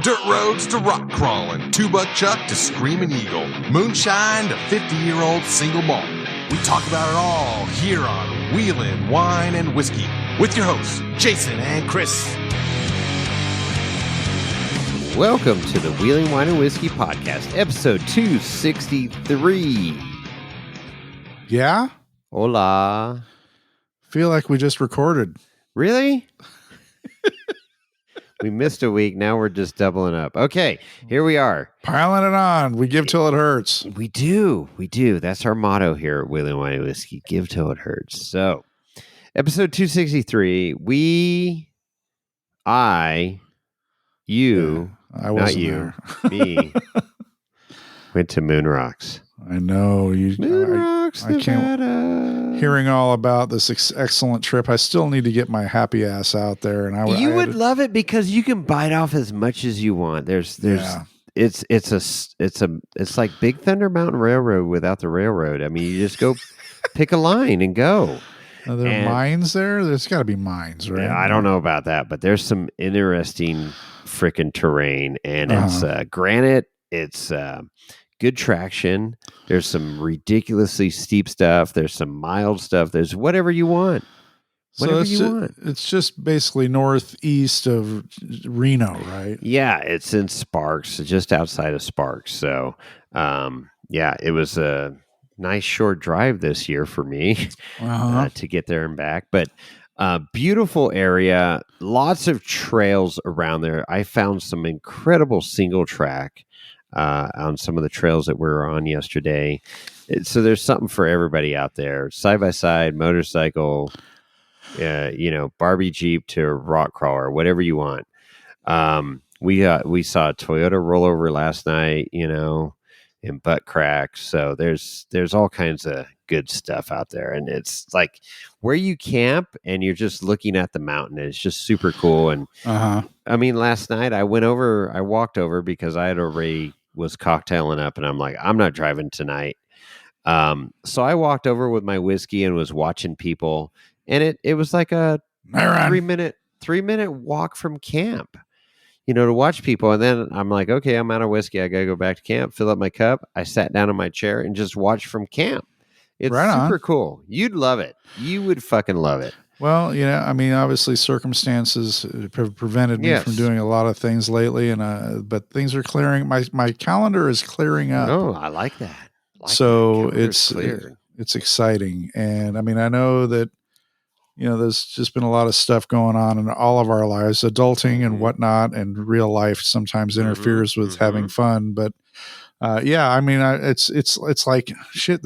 Dirt roads to rock crawling, two-buck chuck to screaming eagle, moonshine to 50-year-old single malt. We talk about it all here on Wheelin' Wine and Whiskey with your hosts, Jason and Chris. Welcome to the Wheelin' Wine and Whiskey podcast, episode 263. Yeah? Hola. Feel like we just recorded. Really? We missed a week. Now we're just doubling up. Okay, here we are. Piling it on. We give till it hurts. We do. That's our motto here at Wheelin' Wine and Whiskey. Give till it hurts. So, episode 263. I wasn't there. Me, went to Moonrocks. I know. Moonrocks, I can't. Hearing all about this excellent trip, I still need to get my happy ass out there. And you would love it because you can bite off as much as you want. It's like Big Thunder Mountain Railroad without the railroad. I mean, you just go pick a line and go. Are there mines there? There's got to be mines, right? I don't know about that, but there's some interesting freaking terrain, and it's granite. It's good traction. There's some ridiculously steep stuff. There's some mild stuff. There's whatever you want. It's just basically northeast of Reno, right? Yeah, it's in Sparks, just outside of Sparks. So, it was a nice short drive this year for me to get there and back. But beautiful area, lots of trails around there. I found some incredible single track on some of the trails that we were on yesterday. So there's something for everybody out there. Side by side, motorcycle, Barbie Jeep to rock crawler, whatever you want. We saw a Toyota rollover last night, and butt cracks. So there's all kinds of good stuff out there, and it's like where you camp and you're just looking at the mountain. It's just super cool. And I mean, last night I walked over because I had already was cocktailing up, and I'm like, I'm not driving tonight. So I walked over with my whiskey and was watching people, and it was like a 3-minute walk from camp, to watch people. And then I'm like, okay, I'm out of whiskey. I got to go back to camp, fill up my cup. I sat down in my chair and just watched from camp. It's super cool. You'd love it. You would fucking love it. Well, I mean, obviously circumstances have prevented me from doing a lot of things lately, but things are clearing. My calendar is clearing up. Oh, I like that. It's exciting. And I mean, I know that, there's just been a lot of stuff going on in all of our lives, adulting and whatnot, and real life sometimes interferes with having fun. But I mean, it's like shit.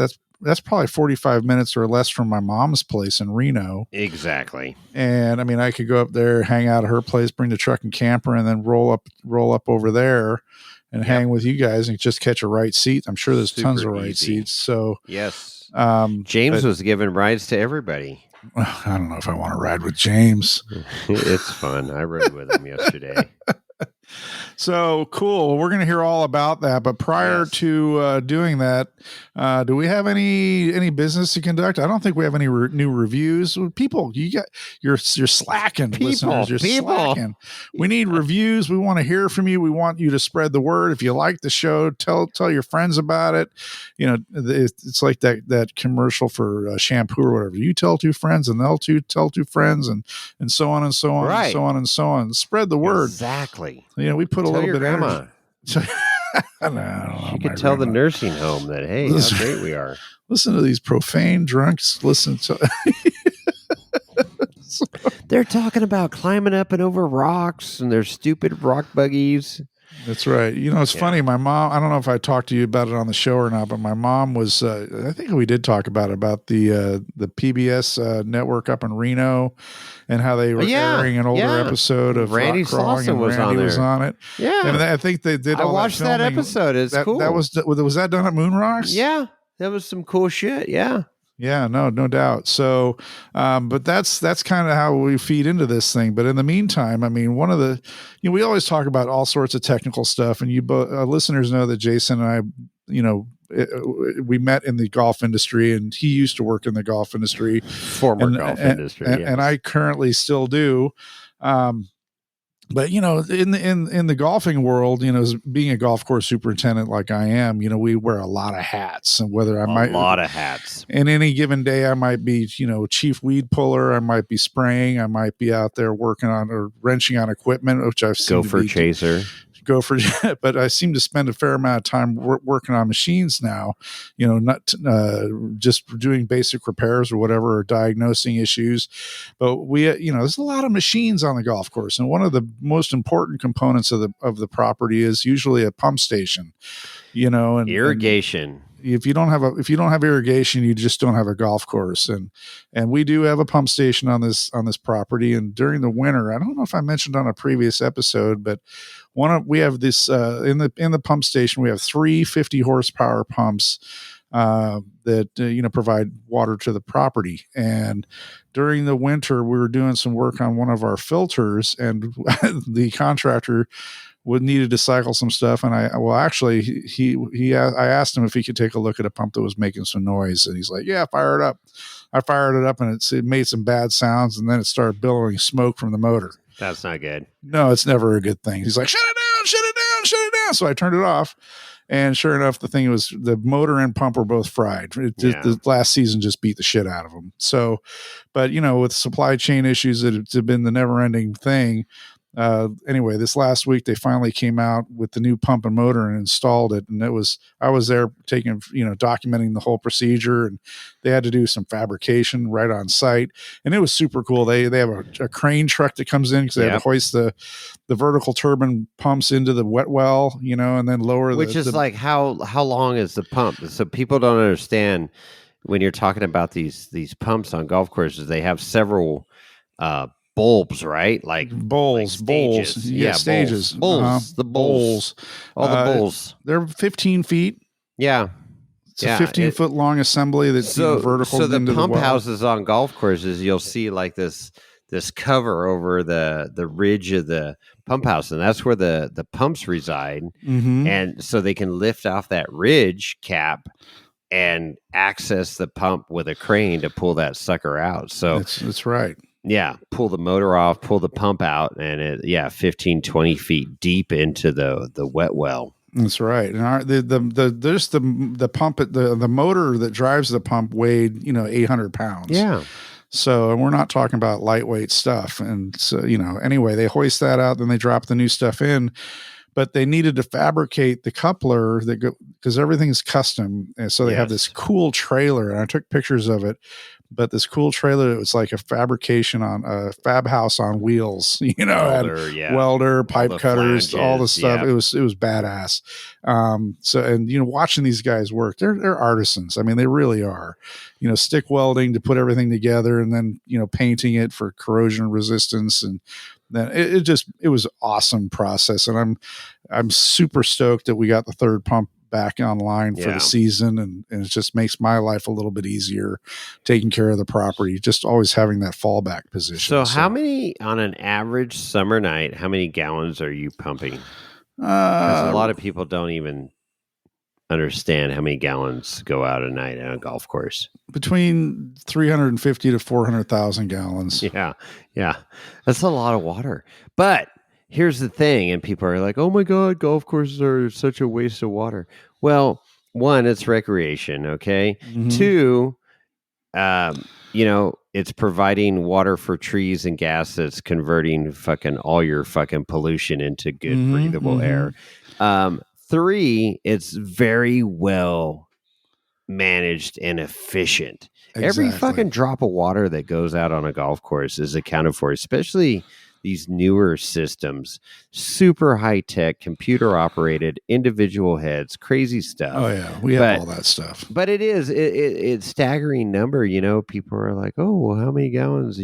That's probably 45 minutes or less from my mom's place in Reno. Exactly. And I mean, I could go up there, hang out at her place, bring the truck and camper, and then roll up over there and hang with you guys and just catch a right seat. I'm sure there's tons of right seats. So yes, James was giving rides to everybody. I don't know if I want to ride with James. It's fun. I rode with him yesterday. So cool. Well, we're going to hear all about that. But prior to doing that, do we have any business to conduct? I don't think we have any new reviews. People, you're slacking. Listeners, you're slacking. We need reviews. We want to hear from you. We want you to spread the word. If you like the show, tell your friends about it. It's like that commercial for shampoo or whatever. You tell two friends, and they'll tell two friends, and so on and so on, and so on and so on. Spread the word. Exactly. We put a little bit of grandma. I don't know. You could tell the nursing home that, hey, how great we are. Listen to these profane drunks. Listen to. They're talking about climbing up and over rocks and their stupid rock buggies. That's right. It's funny. My mom, I don't know if I talked to you about it on the show or not, but my mom was, I think we did talk about the PBS network up in Reno and how they were airing an older episode of Randy Slauson was on it. Yeah. And I think they did I watched that episode. It's cool. Was that done at Moonrocks? Yeah. That was some cool shit. Yeah. Yeah, no doubt. So, but that's kind of how we feed into this thing. But in the meantime, I mean, one of the, we always talk about all sorts of technical stuff, and you listeners know that Jason and I, we met in the golf industry, and he used to work in the golf industry, industry, and I currently still do. But in the golfing world, as being a golf course superintendent like I am, we wear a lot of hats, and whether I might a lot of hats. And any given day, I might be, chief weed puller. I might be spraying. I might be out there working on or wrenching on equipment, which I've seen. Gopher chaser. But I seem to spend a fair amount of time working on machines now, not just doing basic repairs or whatever, or diagnosing issues. But there's a lot of machines on the golf course. And one of the most important components of the property is usually a pump station, and irrigation. If you don't have irrigation, you just don't have a golf course. And we do have a pump station on this property. And during the winter, I don't know if I mentioned on a previous episode, but we have this in the pump station. We have 3 50 horsepower pumps that provide water to the property. And during the winter, we were doing some work on one of our filters, and the contractor needed to cycle some stuff. And I asked him if he could take a look at a pump that was making some noise. And he's like, yeah, fire it up. I fired it up, and it made some bad sounds. And then it started billowing smoke from the motor. That's not good. No, it's never a good thing. He's like, shut it down, shut it down, shut it down. So I turned it off. And sure enough, the motor and pump were both fried. The last season just beat the shit out of them. So, but with supply chain issues, that have been the never ending thing. Anyway, this last week they finally came out with the new pump and motor and installed it. And I was there documenting the whole procedure, and they had to do some fabrication right on site, and it was super cool. They have a crane truck that comes in because they have to hoist the vertical turbine pumps into the wet well, and then lower which is like how long is the pump? So people don't understand when you're talking about these pumps on golf courses, they have several, bulbs, right? Like bowls. Yeah, stages. Bowls. The bowls. All the bowls. They're 15 feet. Yeah. It's a 15-foot long assembly that's vertical. So the into pump the well. houses on golf courses, you'll see like this cover over the ridge of the pump house, and that's where the pumps reside. Mm-hmm. And so they can lift off that ridge cap and access the pump with a crane to pull that sucker out. So that's right. Yeah, pull the motor off, pull the pump out, and 15, 20 feet deep into the wet well. That's right. And the pump, the motor that drives the pump weighed 800 pounds. Yeah. So and we're not talking about lightweight stuff. And so anyway, they hoist that out, then they drop the new stuff in. But they needed to fabricate the coupler because everything's custom, and so they have this cool trailer. And I took pictures of it. But this cool trailer, it was like a fabrication on a fab house on wheels, welder, pipe cutters, flanges, all the stuff. Yeah. It was badass. Watching these guys work, they're artisans. I mean, they really are, stick welding to put everything together, and then, painting it for corrosion resistance. And then it was awesome process. And I'm super stoked that we got the third pump back online for the season, and it just makes my life a little bit easier taking care of the property, just always having that fallback position. So how many on an average summer night, how many gallons are you pumping? Because a lot of people don't even understand how many gallons go out a night on a golf course. Between 350 to 400,000 gallons. Yeah. That's a lot of water. But here's the thing, and people are like, oh my God, golf courses are such a waste of water. Well, one, it's recreation, okay? Mm-hmm. Two, it's providing water for trees and gas that's converting fucking all your fucking pollution into good breathable air. 3, it's very well managed and efficient. Exactly. Every fucking drop of water that goes out on a golf course is accounted for, especially these newer systems, super high tech, computer operated, individual heads, crazy stuff. Oh yeah, we have all that stuff. But it's staggering number. People are like, oh, well, how many gallons?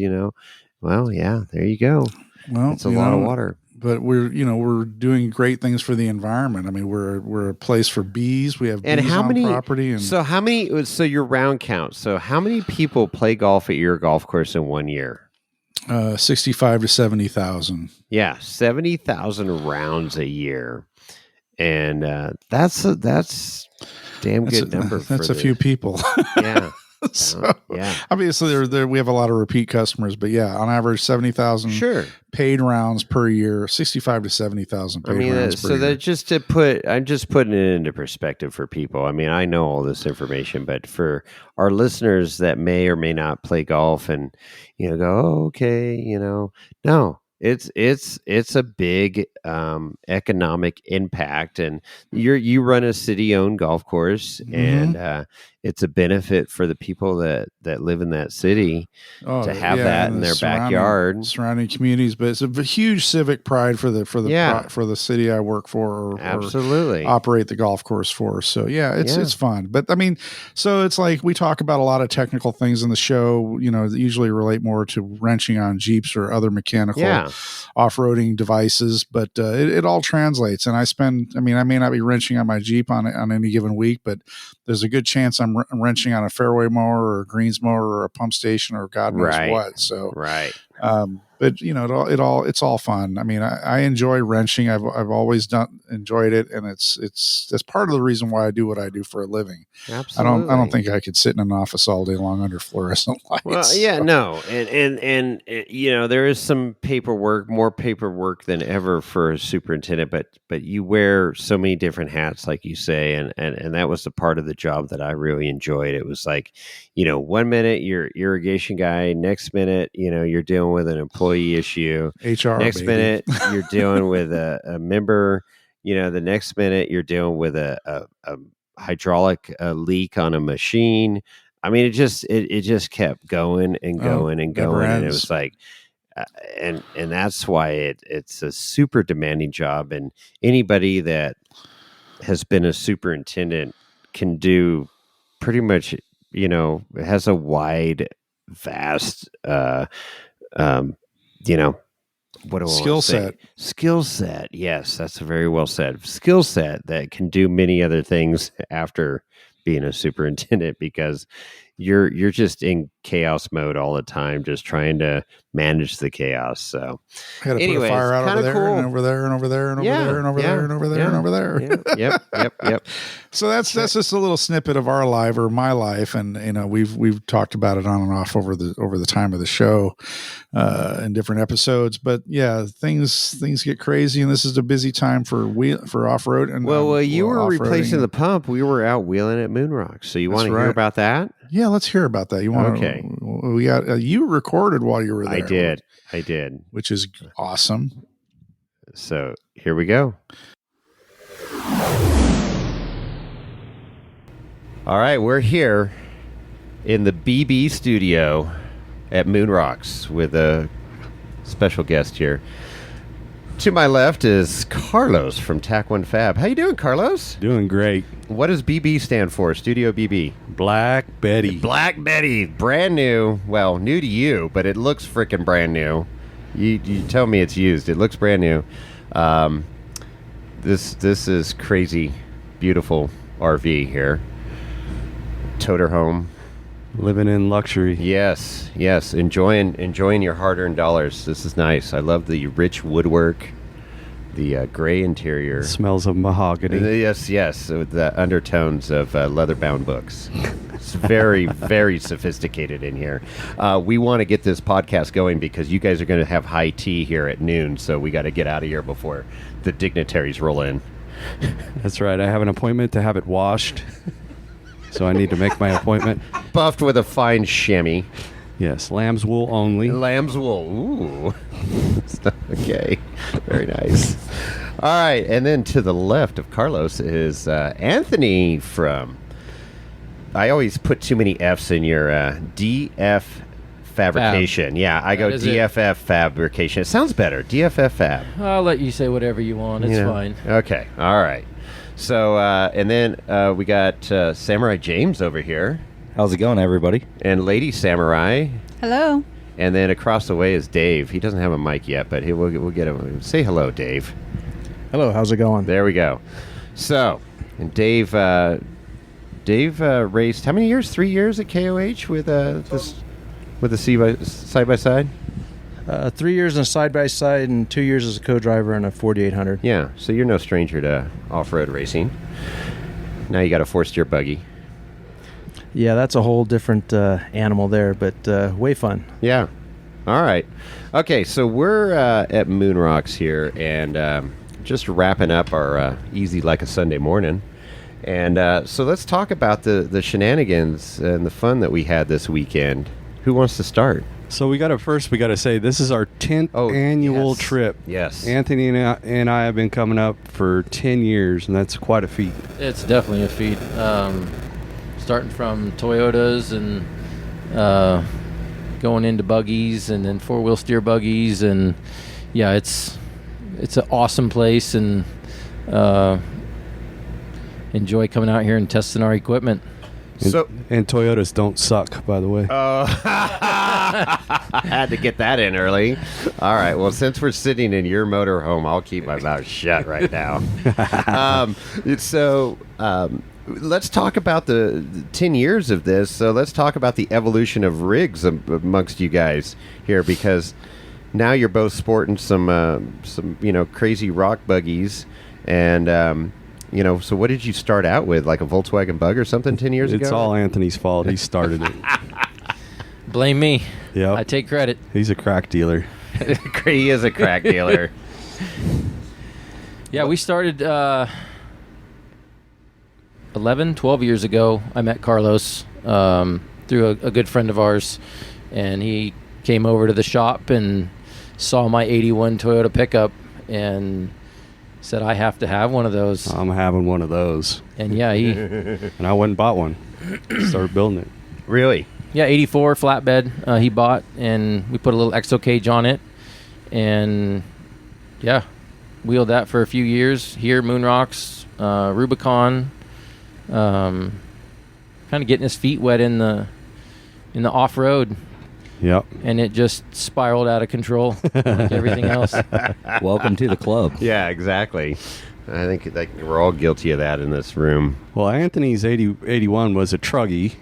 Well, yeah, there you go. Well, it's a lot of water. But we're doing great things for the environment. I mean, we're a place for bees. We have bees on property. And so how many? So your round count. So how many people play golf at your golf course in 1 year? 65 to 70,000. Yeah, 70,000 rounds a year, and that's damn good number. That's a few people. Yeah, So yeah. obviously there we have a lot of repeat customers, but yeah, on average 70,000 Sure. paid rounds per year, 65 to 70,000 paid rounds per so year. that I'm just putting it into perspective for people. I mean, I know all this information, but for our listeners that may or may not play golf and, go, oh, okay, no, it's a big economic impact, and you run a city-owned golf course, and it's a benefit for the people that live in that city to have that in their backyard, surrounding communities. But it's a huge civic pride for the city I work for, absolutely, or operate the golf course for. So it's fun. But I mean, so it's like we talk about a lot of technical things in the show, that usually relate more to wrenching on Jeeps or other mechanical off-roading devices, but it all translates. And I may not be wrenching on my Jeep on any given week, but there's a good chance I'm wrenching on a fairway mower or a greens mower or a pump station or God knows what. So, but it's all fun. I mean, I enjoy wrenching. I've always enjoyed it, and that's part of the reason why I do what I do for a living. Absolutely. I don't think I could sit in an office all day long under fluorescent lights. Well, yeah, no, and there is some more paperwork than ever for a superintendent, but you wear so many different hats, like you say, and that was the part of the job that I really enjoyed. It was like, 1 minute you're irrigation guy, next minute you're dealing with an employee issue, HR, next baby. minute you're dealing with a member, the next minute you're dealing with a hydraulic leak on a machine. I mean, it just kept going and going and going, and it was like, and that's why it's a super demanding job, and anybody that has been a superintendent can do pretty much, has a wide, vast, what do I skill set. Skill set. Yes, that's very well said. Skill set that can do many other things after being a superintendent, because you're just in chaos mode all the time, just trying to manage the chaos. So I got to put a fire out over there, cool. and over there and over there and over there and over there and over there and over there. Yep. So that's just a little snippet of our life, or my life, and we've talked about it on and off over the time of the show in different episodes. But yeah, things get crazy, and this is a busy time for off-road. And well, you were replacing the pump. We were out wheeling at Moonrocks. So you want to hear about that? Yeah, let's hear about that. You want? Okay. We got you recorded while you were there. I did, which is awesome. So here we go. All right, we're here in the BB studio at Moonrocks with a special guest here. To my left is Carlos from Tac One Fab. How you doing, Carlos? Doing great. What does BB stand for? Studio BB. Black Betty. Black Betty. Brand new. Well, new to you, but it looks freaking brand new. You tell me it's used. It looks brand new. This is crazy, beautiful RV here. Toter home. Living in luxury. Yes. Enjoying your hard-earned dollars. This is nice. I love the rich woodwork, the gray interior. Smells of mahogany. Yes, with the undertones of leather-bound books. It's very, very sophisticated in here. We want to get this podcast going because you guys are going to have high tea here at noon, so we got to get out of here before the dignitaries roll in. That's right. I have an appointment to have it washed. So I need to make my appointment. Buffed with a fine chamois. Yes, lamb's wool only. Lamb's wool. Ooh. Okay. Very nice. All right. And then to the left of Carlos is Anthony from... I always put too many F's in your DF Fabrication. Yeah, I go DFF Fabrication. It sounds better. DFF Fab. I'll let you say whatever you want. It's fine. Okay. All right. So, and then we got Samurai James over here. How's it going, everybody? And Lady Samurai. Hello. And then across the way is Dave. He doesn't have a mic yet, but we'll get him. Say hello, Dave. Hello, how's it going? There we go. So, and Dave raced how many years? 3 years at KOH with the side-by-side? 3 years in a side-by-side and 2 years as a co-driver in a 4800. Yeah, so you're no stranger to off-road racing. Now you got a 4-steer buggy. Yeah, that's a whole different animal there, but way fun. Yeah. All right. Okay, so we're at Moonrocks here, and just wrapping up our Easy Like a Sunday Morning. And so let's talk about the shenanigans and the fun that we had this weekend. Who wants to start? So we got to say this is our 10th annual trip. Yes. Anthony and I have been coming up for 10 years, and that's quite a feat. It's definitely a feat. Starting from Toyotas and going into buggies and then four-wheel steer buggies, and yeah, it's an awesome place, and enjoy coming out here and testing our equipment. And Toyotas don't suck, by the way. I had to get that in early. All right. Well, since we're sitting in your motorhome, I'll keep my mouth shut right now. Let's talk about the 10 years of this. So let's talk about the evolution of rigs amongst you guys here, because now you're both sporting some crazy rock buggies, and so what did you start out with, like a Volkswagen Bug or something 10 years ago? It's all Anthony's fault. He started it. Blame me. Yeah, I take credit. He's a crack dealer. He is a crack dealer. Yeah, we started 11, 12 years ago. I met Carlos through a good friend of ours, and he came over to the shop and saw my 81 Toyota pickup and said, I have to have one of those. I'm having one of those. And yeah, and I went and bought one. Started building it. Really? Yeah, 84 flatbed he bought, and we put a little exo cage on it, and yeah, wheeled that for a few years here, Moonrocks, Rubicon, kind of getting his feet wet in the off-road. Yep. And it just spiraled out of control like everything else. Welcome to the club. Yeah, exactly. I think we're all guilty of that in this room. Well, Anthony's 81 was a truggy.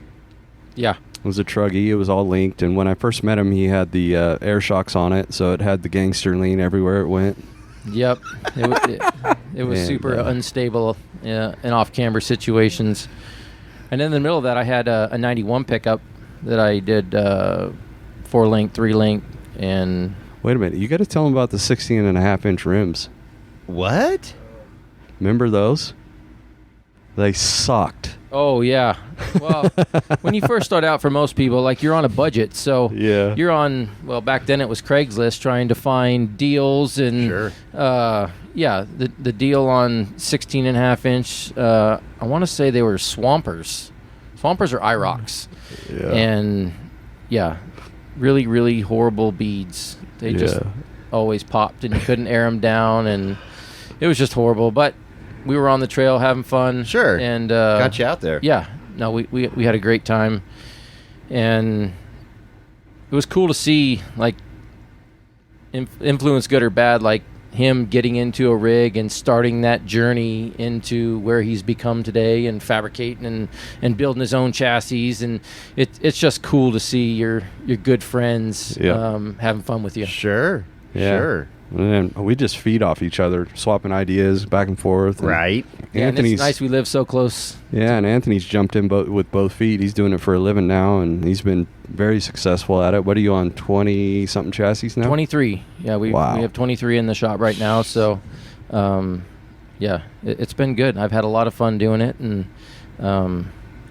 Yeah. It was a truggy. It was all linked. And when I first met him, he had the air shocks on it, so it had the gangster lean everywhere it went. Yep. It was super unstable in off-camber situations. And in the middle of that, I had a 91 pickup that I did 4-link, 3-link, and... Wait a minute. You got to tell him about the 16.5-inch rims. What? Remember those? They sucked. Oh, yeah. Well, when you first start out, for most people, like, you're on a budget. So yeah. You're on, well, back then it was Craigslist, trying to find deals. And, sure. The deal on 16.5-inch, I want to say they were Swampers. Swampers are IROCs. Yeah. And, yeah, really, really horrible beads. They just always popped, and you couldn't air them down, and it was just horrible. But we were on the trail having fun. Sure. And got you out there. Yeah. No, we had a great time. And it was cool to see, like, influence, good or bad, like him getting into a rig and starting that journey into where he's become today, and fabricating and building his own chassis. And it's just cool to see your good friends having fun with you. Sure. Yeah. Sure. And we just feed off each other, swapping ideas back and forth. And right. Yeah, and it's nice we live so close. Yeah, and Anthony's jumped in with both feet. He's doing it for a living now, and he's been very successful at it. What are you on, 20-something chassis now? 23. Yeah, we have 23 in the shop right now. So, it's been good. I've had a lot of fun doing it, and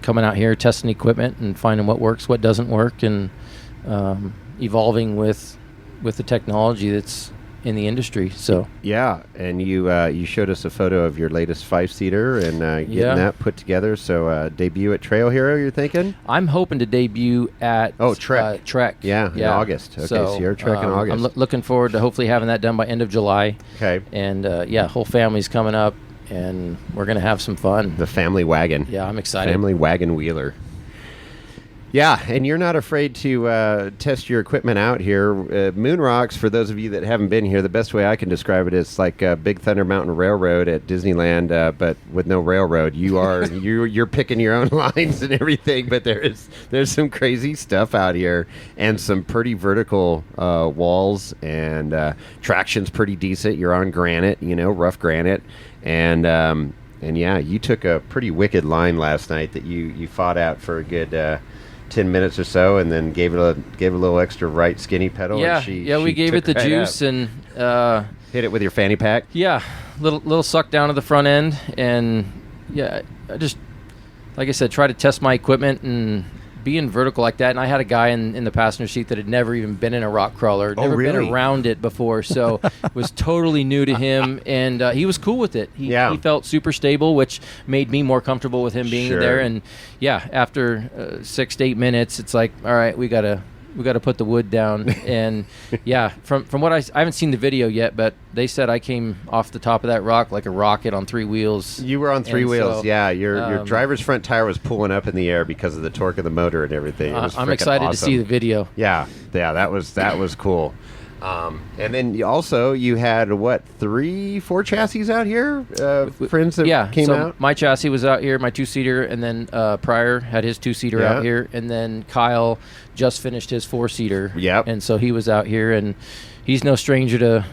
coming out here, testing equipment and finding what works, what doesn't work, and evolving with the technology that's in the industry. So yeah, and you showed us a photo of your latest 5-seater and getting that put together. So debut at Trail Hero, you're thinking? I'm hoping to debut at Trek. Trek. Yeah, in August. Okay, so you're Trek in August. I'm looking forward to hopefully having that done by end of July. Okay. And whole family's coming up, and we're gonna have some fun. The family wagon. Yeah, I'm excited. Family wagon wheeler. Yeah, and you're not afraid to test your equipment out here. Moonrocks, for those of you that haven't been here, the best way I can describe it is like Big Thunder Mountain Railroad at Disneyland, but with no railroad. You're picking your own lines and everything, but there's some crazy stuff out here, and some pretty vertical walls, and traction's pretty decent. You're on granite, rough granite, and yeah, you took a pretty wicked line last night that you fought out for a good 10 minutes or so, and then gave it a little extra right skinny pedal. Yeah, and we gave it the right juice up. and Hit it with your fanny pack. yeah, little suck down to the front end, and yeah, I just, like I said, try to test my equipment and being vertical like that. And I had a guy in the passenger seat that had never even been in a rock crawler, never been really? around it before, so it was totally new to him, and he was cool with it. He felt super stable, which made me more comfortable with him being there. And yeah, after 6 to 8 minutes, it's like, all right, we gotta put the wood down. And yeah, from what I haven't seen the video yet, but they said I came off the top of that rock like a rocket on 3 wheels. You were on 3 And wheels, so, yeah. Your driver's front tire was pulling up in the air because of the torque of the motor and everything. It was I'm freaking excited to awesome. see the video. Yeah, that was cool. And then you had 3-4 chassis out here, friends that came so out. My chassis was out here, my 2-seater, and then Pryor had his 2-seater out here, and then Kyle just finished his 4-seater. Yep. And so he was out here, and he's no stranger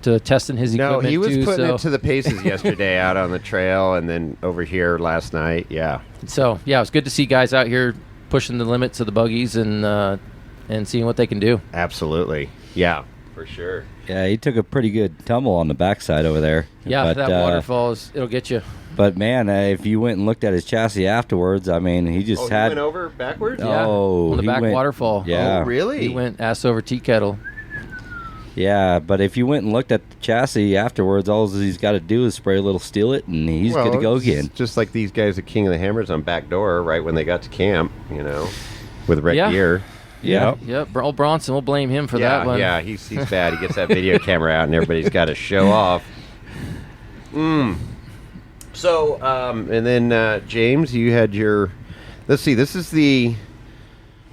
to testing his equipment. No, he was too, putting so. it to the paces yesterday out on the trail, and then over here last night. Yeah. So yeah, it was good to see guys out here pushing the limits of the buggies and seeing what they can do. Absolutely. Yeah, for sure. Yeah, he took a pretty good tumble on the backside over there. Yeah, but, that waterfall it'll get you. But man, if you went and looked at his chassis afterwards, I mean, he just He went over backwards? Yeah, on the he back went- waterfall. Yeah. Oh, really? He went ass over tea kettle. Yeah, but if you went and looked at the chassis afterwards, all he's got to do is spray a little Steel It, and he's good to go it's again. Just like these guys at King of the Hammers on backdoor, right when they got to camp, with red gear. Yeah. Yep. Old Bronson, we'll blame him for that one. Yeah, he's bad. He gets that video camera out, and everybody's got to show off. So, and then James, you had your. Let's see. This is the.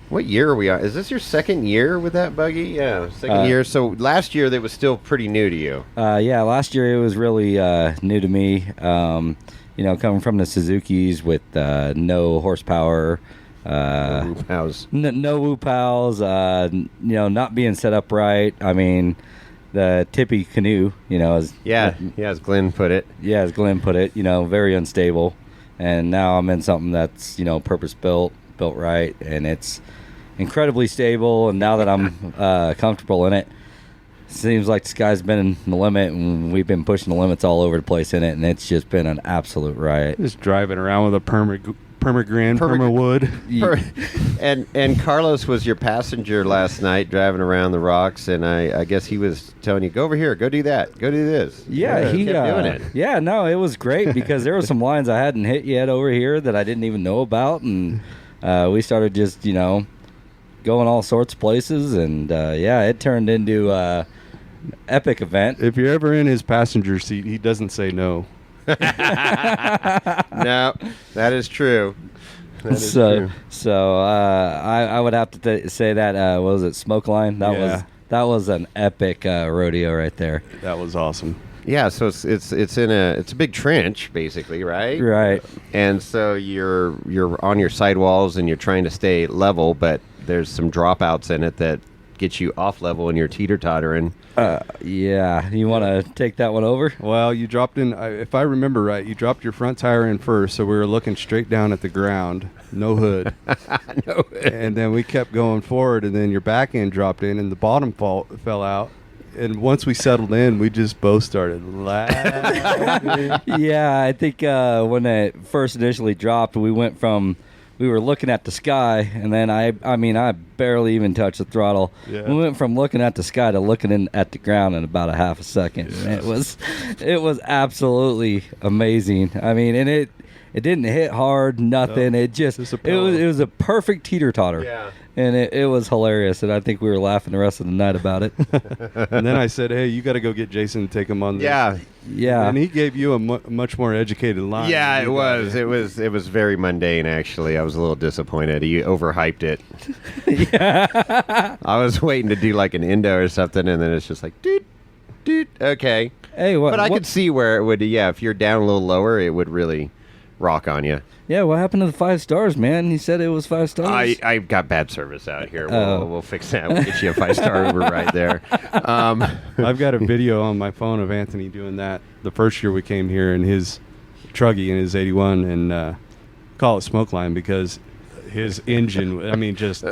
What year are we on? Is this your second year with that buggy? Yeah, second year. So last year that was still pretty new to you. Yeah, last year it was really new to me. Coming from the Suzukis with no horsepower. No pals. No whoop pals, not being set up right. I mean, the tippy canoe, as as Glenn put it. Yeah, as Glenn put it, very unstable. And now I'm in something that's, purpose built right, and it's incredibly stable. And now that I'm comfortable in it, seems like the sky's been the limit, and we've been pushing the limits all over the place in it, and it's just been an absolute riot. Just driving around with a permawood. And Carlos was your passenger last night driving around the rocks, and I guess he was telling you, go over here, go do that, go do this. Yeah, he kept doing it. Yeah, no, it was great because there were some lines I hadn't hit yet over here that I didn't even know about, and we started just going all sorts of places, and it turned into an epic event. If you're ever in his passenger seat, he doesn't say no. No, that is true. So I would have to say that what was it, Smoke Line? That was an epic rodeo right there. That was awesome. Yeah, so it's a big trench basically, right? Right. And so you're on your sidewalls and you're trying to stay level, but there's some dropouts in it that get you off level and you're teeter-tottering. Yeah, you want to take that one over? Well, you dropped in, if I remember right, you dropped your front tire in first, so we were looking straight down at the ground, no hood. No hood. And then we kept going forward, and then your back end dropped in, and the bottom fell out. And once we settled in, we just both started laughing. Yeah, I think when it first initially dropped, we were looking at the sky, and then I barely even touched the throttle. Yeah. We went from looking at the sky to looking at the ground in about a half a second. Yeah. It was absolutely amazing. I mean, and it didn't hit hard, nothing. No, it was a perfect teeter-totter. Yeah. And it was hilarious, and I think we were laughing the rest of the night about it. And then I said, hey, you got to go get Jason and take him on this. Yeah. Yeah. And he gave you a much more educated line. Yeah, than it you was. got. It was very mundane, actually. I was a little disappointed. He overhyped it. Yeah. I was waiting to do like an endo or something, and then it's just like, doot, doot, okay. Hey, But I could see where it would, if you're down a little lower, it would really rock on you. Yeah, what happened to the 5 stars, man? He said it was 5 stars. I got bad service out here. We'll fix that. We'll get you a 5-star Uber right there. I've got a video on my phone of Anthony doing that the first year we came here, and his Truggy in his 81 and call it smoke line because his engine, I mean, just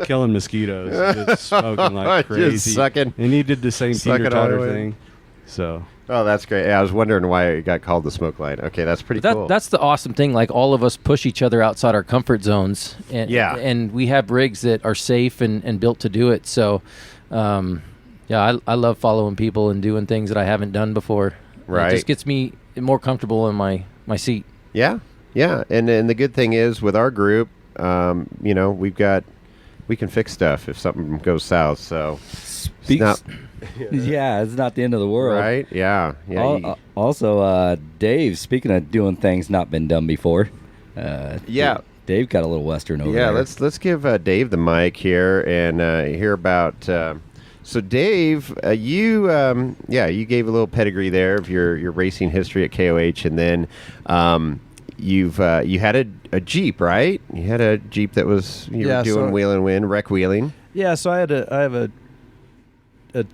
killing mosquitoes, just smoking like crazy. Just sucking. And he did the same Sucking teeter-totter oil in. thing. So, Oh, that's great. Yeah, I was wondering why it got called the smoke line. Okay, that's pretty cool. That's the awesome thing. Like all of us push each other outside our comfort zones, and Yeah. and we have rigs that are safe and built to do it. So, yeah, I love following people and doing things that I haven't done before. Right. It just gets me more comfortable in my seat. Yeah, yeah, and the good thing is with our group, you know, we can fix stuff if something goes south. So it's not Yeah, it's not the end of the world. right. Yeah, yeah, Also, Dave, speaking of doing things not been done before, yeah. Dave got a little Western over Yeah, there. let's give Dave the mic here and hear about. So Dave, you gave a little pedigree there of your racing history at KOH, and then you had a Jeep, right? You had a Jeep that was you were doing wheel and win, wreck wheeling. Yeah, so I have a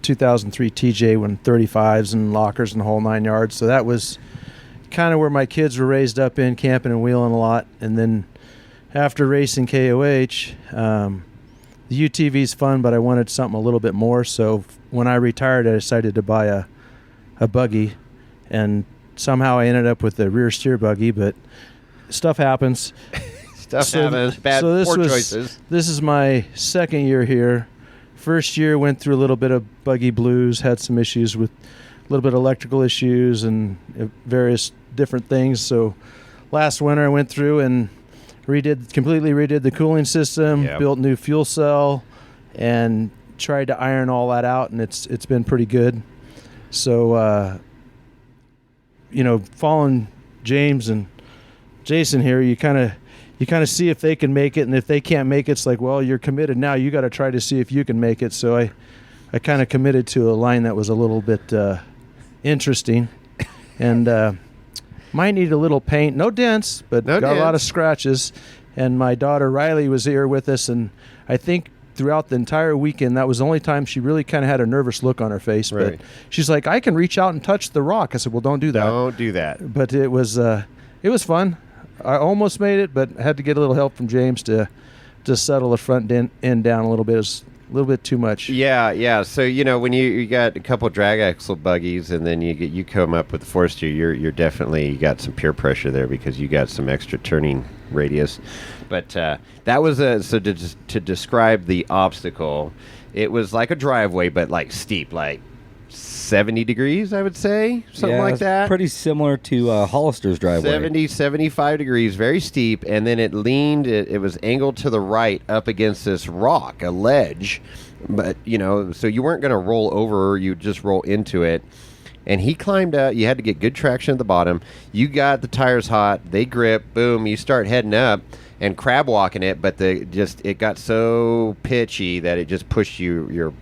2003 TJ with 35s and lockers and the whole 9 yards. So that was kind of where my kids were raised up in, camping and wheeling a lot. And then after racing KOH, the UTV's fun, but I wanted something a little bit more. So when I retired, I decided to buy a buggy, and somehow I ended up with a rear steer buggy, but stuff happens. Happens. Poor choices. This is my second year here. First year went through a little bit of buggy blues, had some issues with a little bit of electrical issues and various different things. So last winter I went through and completely redid the cooling system, Yep. built new fuel cell, and tried to iron all that out, and it's been pretty good. So following James and Jason here, you kind of see if they can make it, and if they can't make it, it's like, well, you're committed now. You got to try to see if you can make it. So I kind of committed to a line that was a little bit interesting, and might need a little paint. No dents, but got a lot of scratches. And my daughter Riley was here with us, and I think throughout the entire weekend, that was the only time she really kind of had a nervous look on her face. Right. But she's like, I can reach out and touch the rock. I said, well, don't do that. Don't do that. But it was fun. I almost made it, but had to get a little help from James to settle the front end down a little bit. It was a little bit too much. Yeah. So when you got a couple drag axle buggies, and then you come up with the Forester, you're definitely, you got some peer pressure there because you got some extra turning radius. But that was to describe the obstacle, it was like a driveway, but like steep, like 70 degrees, I would say, something like it's that. Pretty similar to Hollister's driveway. 70, 75 degrees, very steep, and then it leaned, it was angled to the right up against this rock, a ledge, but, so you weren't going to roll over, you just roll into it, and he climbed out, you had to get good traction at the bottom, you got the tires hot, they grip, boom, you start heading up, and crab walking it, but it got so pitchy that it just pushed your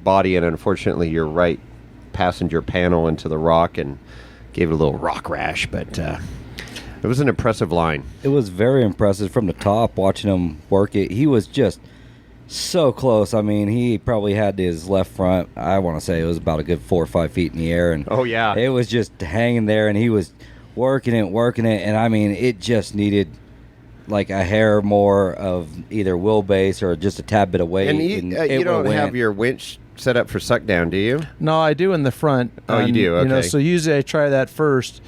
body and unfortunately your right passenger panel into the rock and gave it a little rock rash, but it was an impressive line. It was very impressive from the top watching him work it. He was just so close. I mean, he probably had his left front, I want to say it was about a good 4 or 5 feet in the air, and Oh, yeah. it was just hanging there, and he was working it, and I mean, it just needed like a hair more of either wheelbase or just a tad bit of weight. And it you don't went. have your winch set up for suck down, do you? No, I do in the front. Oh, you do? Okay. So usually I try that first,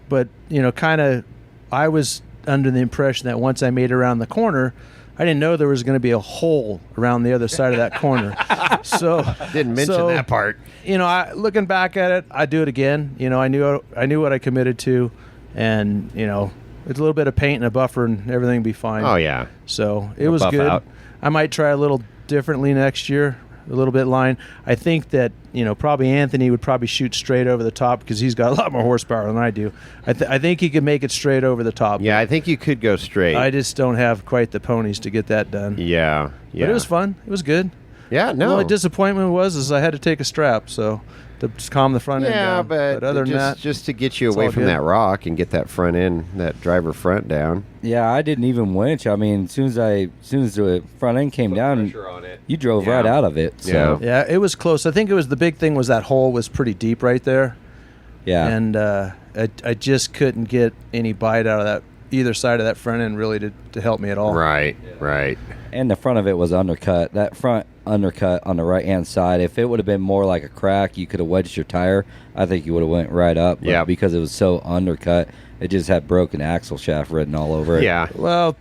but I was under the impression that once I made it around the corner, I didn't know there was going to be a hole around the other side of that corner. So Didn't mention that part. Looking back at it, I do it again. I knew what I committed to, and it's a little bit of paint and a buffer, and everything will be fine. Oh, yeah. So it It'll was buff good. out. I might try a little differently next year, a little bit line. I think that probably Anthony would probably shoot straight over the top because he's got a lot more horsepower than I do. I think he could make it straight over the top. Yeah, I think you could go straight. I just don't have quite the ponies to get that done. Yeah. But it was fun. It was good. Yeah, The no. only disappointment was I had to take a strap, so to just calm the front end Yeah, down. but other than that, just to get you it's away all from good. that rock and get that front end, that driver front down. Yeah, I didn't even winch. I mean, as soon as the front end came down, on it. you drove Yeah. right out of it. So Yeah. yeah, it was close. I think the big thing was that hole was pretty deep right there. Yeah. And I just couldn't get any bite out of that either side of that front end really to help me at all. Right. And the front of it was undercut. That front undercut on the right-hand side, if it would have been more like a crack, you could have wedged your tire. I think you would have went right up. But because it was so undercut, it just had broken axle shaft written all over it. Yeah. Well,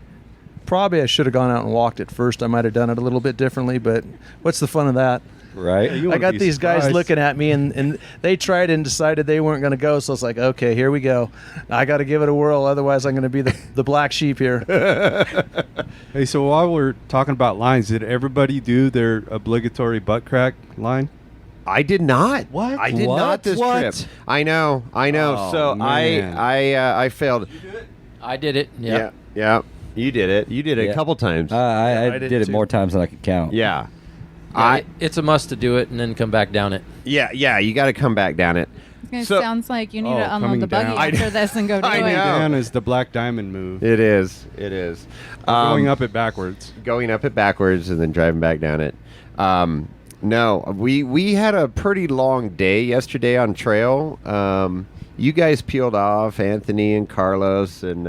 probably I should have gone out and walked it first. I might have done it a little bit differently, but what's the fun of that? Right? I got these guys looking at me, and they tried and decided they weren't going to go. So it's like, okay, here we go. I got to give it a whirl. Otherwise, I'm going to be the black sheep here. Hey, so while we're talking about lines, did everybody do their obligatory butt crack line? I did not. What? I did not this trip. I know. Oh, So man. I failed. I did it. Yeah. Yeah. You did it. You did it a Yeah. couple times. I did did it too. more times than I could count. Yeah. It's a must to do it and then come back down it. Yeah. You got to come back down it. It So- sounds like you need to coming unload the buggy down. after this and go do I it. know. Down is the black diamond move. It is. Going up it backwards. Going up it backwards and then driving back down it. No, we had a pretty long day yesterday on trail. You guys peeled off, Anthony and Carlos and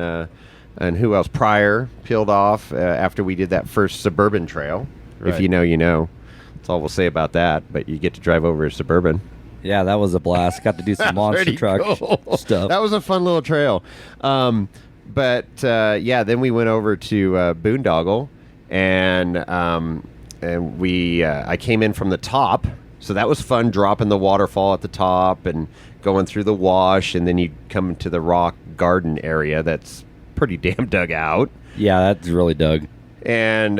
who else? Pryor peeled off after we did that first suburban trail. If Right. you know, you know. That's all we'll say about that. But you get to drive over a suburban. Yeah, that was a blast. Got to do some monster Pretty truck cool. stuff. That was a fun little trail. But then we went over to Boondoggle, and we I came in from the top, so that was fun, dropping the waterfall at the top and going through the wash, and then you come to the rock garden area that's pretty damn dug out. Yeah, that's really dug. And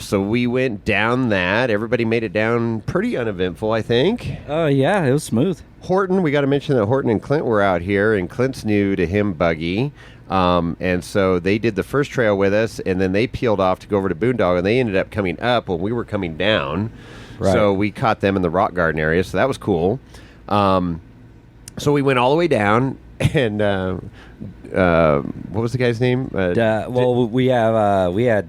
so we went down that. Everybody made it down pretty uneventful, I think. Oh, yeah, it was smooth. Horton, we got to mention that Horton and Clint were out here, and Clint's new to him buggy. And so they did the first trail with us, and then they peeled off to go over to Boondoggle, and they ended up coming up when we were coming down. Right. So we caught them in the rock garden area, so that was cool. So we went all the way down, and what was the guy's name? We had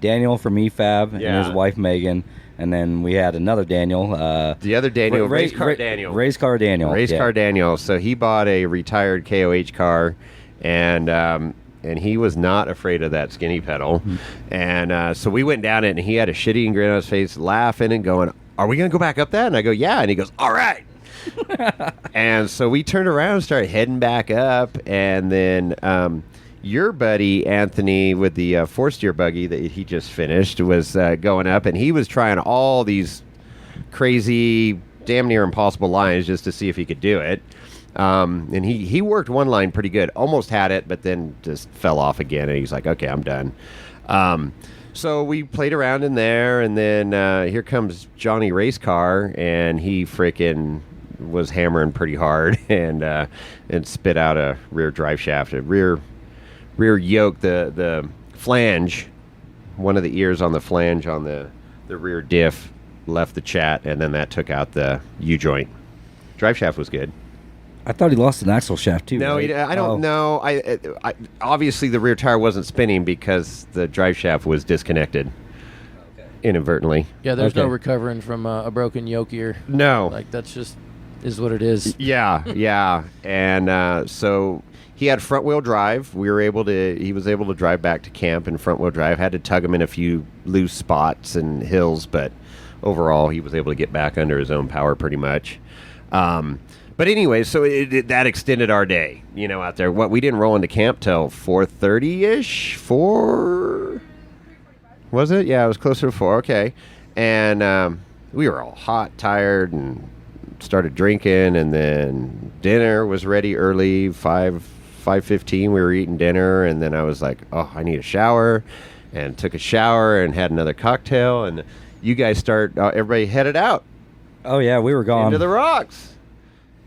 Daniel from EFAB and Yeah. his wife Megan, and then we had another Daniel. The other Daniel, Ray- race car Ray- Daniel. Race car Daniel. Race yeah. car Daniel. So he bought a retired KOH car, and he was not afraid of that skinny pedal. Mm-hmm. And so we went down it, and he had a shitty grin on his face, laughing and going, "Are we going to go back up that?" And I go, "Yeah." And he goes, "All right." And so we turned around and started heading back up, and then your buddy Anthony with the four-steer buggy that he just finished was going up, and he was trying all these crazy, damn near impossible lines just to see if he could do it. And he worked one line pretty good, almost had it, but then just fell off again, and he's like, "Okay, I'm done." So we played around in there, and then here comes Johnny Race Car, and he freaking was hammering pretty hard and spit out a rear drive shaft, a rear yoke, the flange, one of the ears on the flange on the rear diff left the chat, and then that took out the U-joint. Drive shaft was good. I thought he lost an axle shaft too. No, right? I don't know. I obviously the rear tire wasn't spinning because the drive shaft was disconnected inadvertently. Yeah, there's no Okay. recovering from a broken yoke ear. No. Like, that's just is what it is. Yeah. And so he had front wheel drive. He was able to drive back to camp in front wheel drive. Had to tug him in a few loose spots and hills, but overall he was able to get back under his own power pretty much. But anyway, so that extended our day, out there. We didn't roll into camp till 4:30-ish, 4... Was it? Yeah, it was closer to 4. Okay. And we were all hot, tired, and started drinking, and then dinner was ready early, 5:15. We were eating dinner, and then I was like, "Oh, I need a shower," and took a shower and had another cocktail, and you guys everybody headed out Oh yeah, we were gone. into the rocks.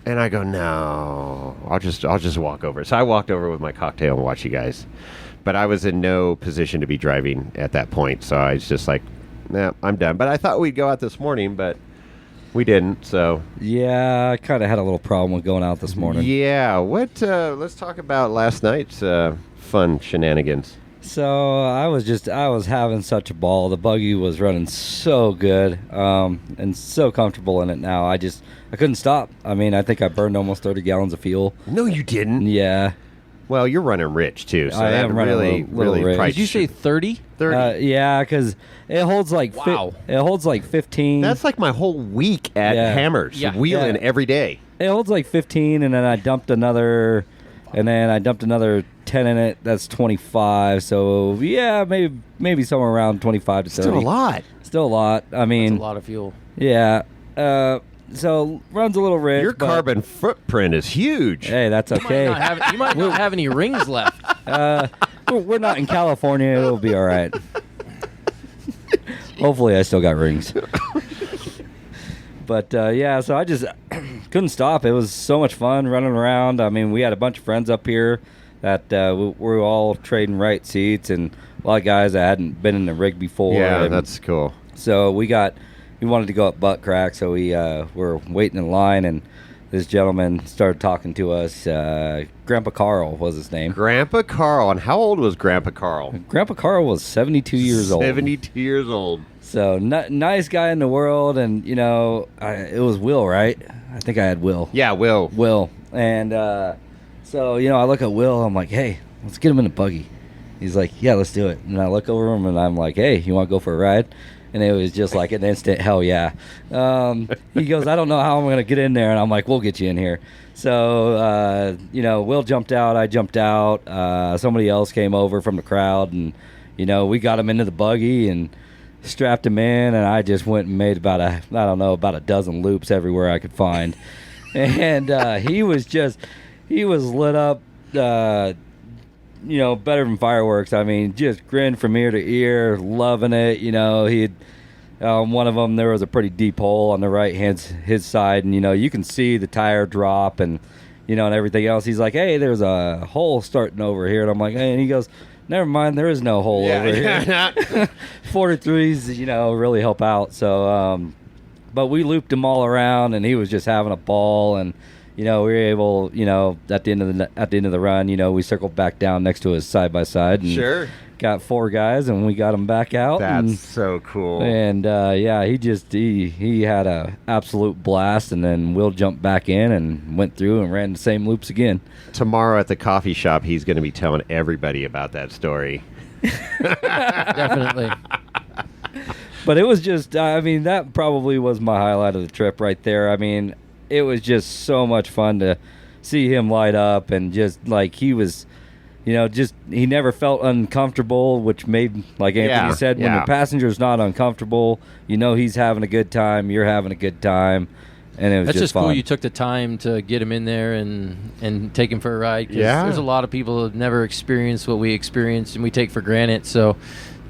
And I go, "No, I'll just walk over." So I walked over with my cocktail and watched you guys. But I was in no position to be driving at that point, so I was just like, "Nah, I'm done." But I thought we'd go out this morning, but we didn't. So Yeah, I kind of had a little problem with going out this morning. yeah, let's talk about last night's fun shenanigans. So I was having such a ball. The buggy was running so good, and so comfortable in it now. I couldn't stop. I mean, I think I burned almost 30 gallons of fuel. No, you didn't. Yeah. Well, you're running rich too, so I that am running really, a little rich. probably Did you say 30? 30? Yeah, because it holds like Wow. it holds like 15. That's like my whole week at Yeah. Hammers, Yeah. wheeling Yeah. every day. It holds like 15, and then I dumped another 10 in it. That's 25. So yeah, maybe somewhere around 25 to 30. Still a lot. Still a lot. I That's mean, a lot of fuel. yeah. So runs a little rich. Your but- carbon footprint is huge. Hey, that's okay. You might not have any rings left. We're not in California. It'll be all right. Hopefully, I still got rings. But yeah, so I just couldn't stop. It was so much fun running around. I mean, we had a bunch of friends up here that we were all trading right seats, and a lot of guys that hadn't been in the rig before. Yeah, and that's cool. so we wanted to go up butt crack, so we were waiting in line, and this gentleman started talking to us. Grandpa Carl was his name. Grandpa Carl. And how old was Grandpa Carl? Grandpa Carl was 72 years old. 72 years old. So nice guy in the world, and it was Will, right? I think I had Will. Yeah, Will. Will, and so I look at Will. I'm like, hey, let's get him in a buggy. He's like, yeah, let's do it. And I look over him, and I'm like, hey, you want to go for a ride? And it was just like an instant hell yeah. He goes, I don't know how I'm going to get in there. And I'm like, we'll get you in here. So, Will jumped out. I jumped out. Somebody else came over from the crowd. And, we got him into the buggy and strapped him in. And I just went and made about a dozen loops everywhere I could find. And he was lit up. Better than fireworks. I mean, just grinned from ear to ear, loving it. He'd one of them, there was a pretty deep hole on the right hand his side, and you can see the tire drop and and everything else. He's like, hey, there's a hole starting over here, and I'm like, hey, and he goes, never mind, there is no hole over here. 43s, really help out. So, but we looped him all around, and he was just having a ball, and we were able, at the end of the run, we circled back down next to his side by side, and Sure. got 4 guys, and we got him back out. That's so cool. And yeah, he had a absolute blast, and then Will jumped back in and went through and ran the same loops again. Tomorrow at the coffee shop, he's going to be telling everybody about that story. Definitely. But it was just, I mean, that probably was my highlight of the trip right there. I mean, it was just so much fun to see him light up, and just like he was, he never felt uncomfortable, which made, like Anthony said, when the passenger's not uncomfortable, he's having a good time, you're having a good time, and it was That's just fun. cool. You took the time to get him in there and take him for a ride. 'Cause Yeah. there's a lot of people who have never experienced what we experienced, and we take for granted. So,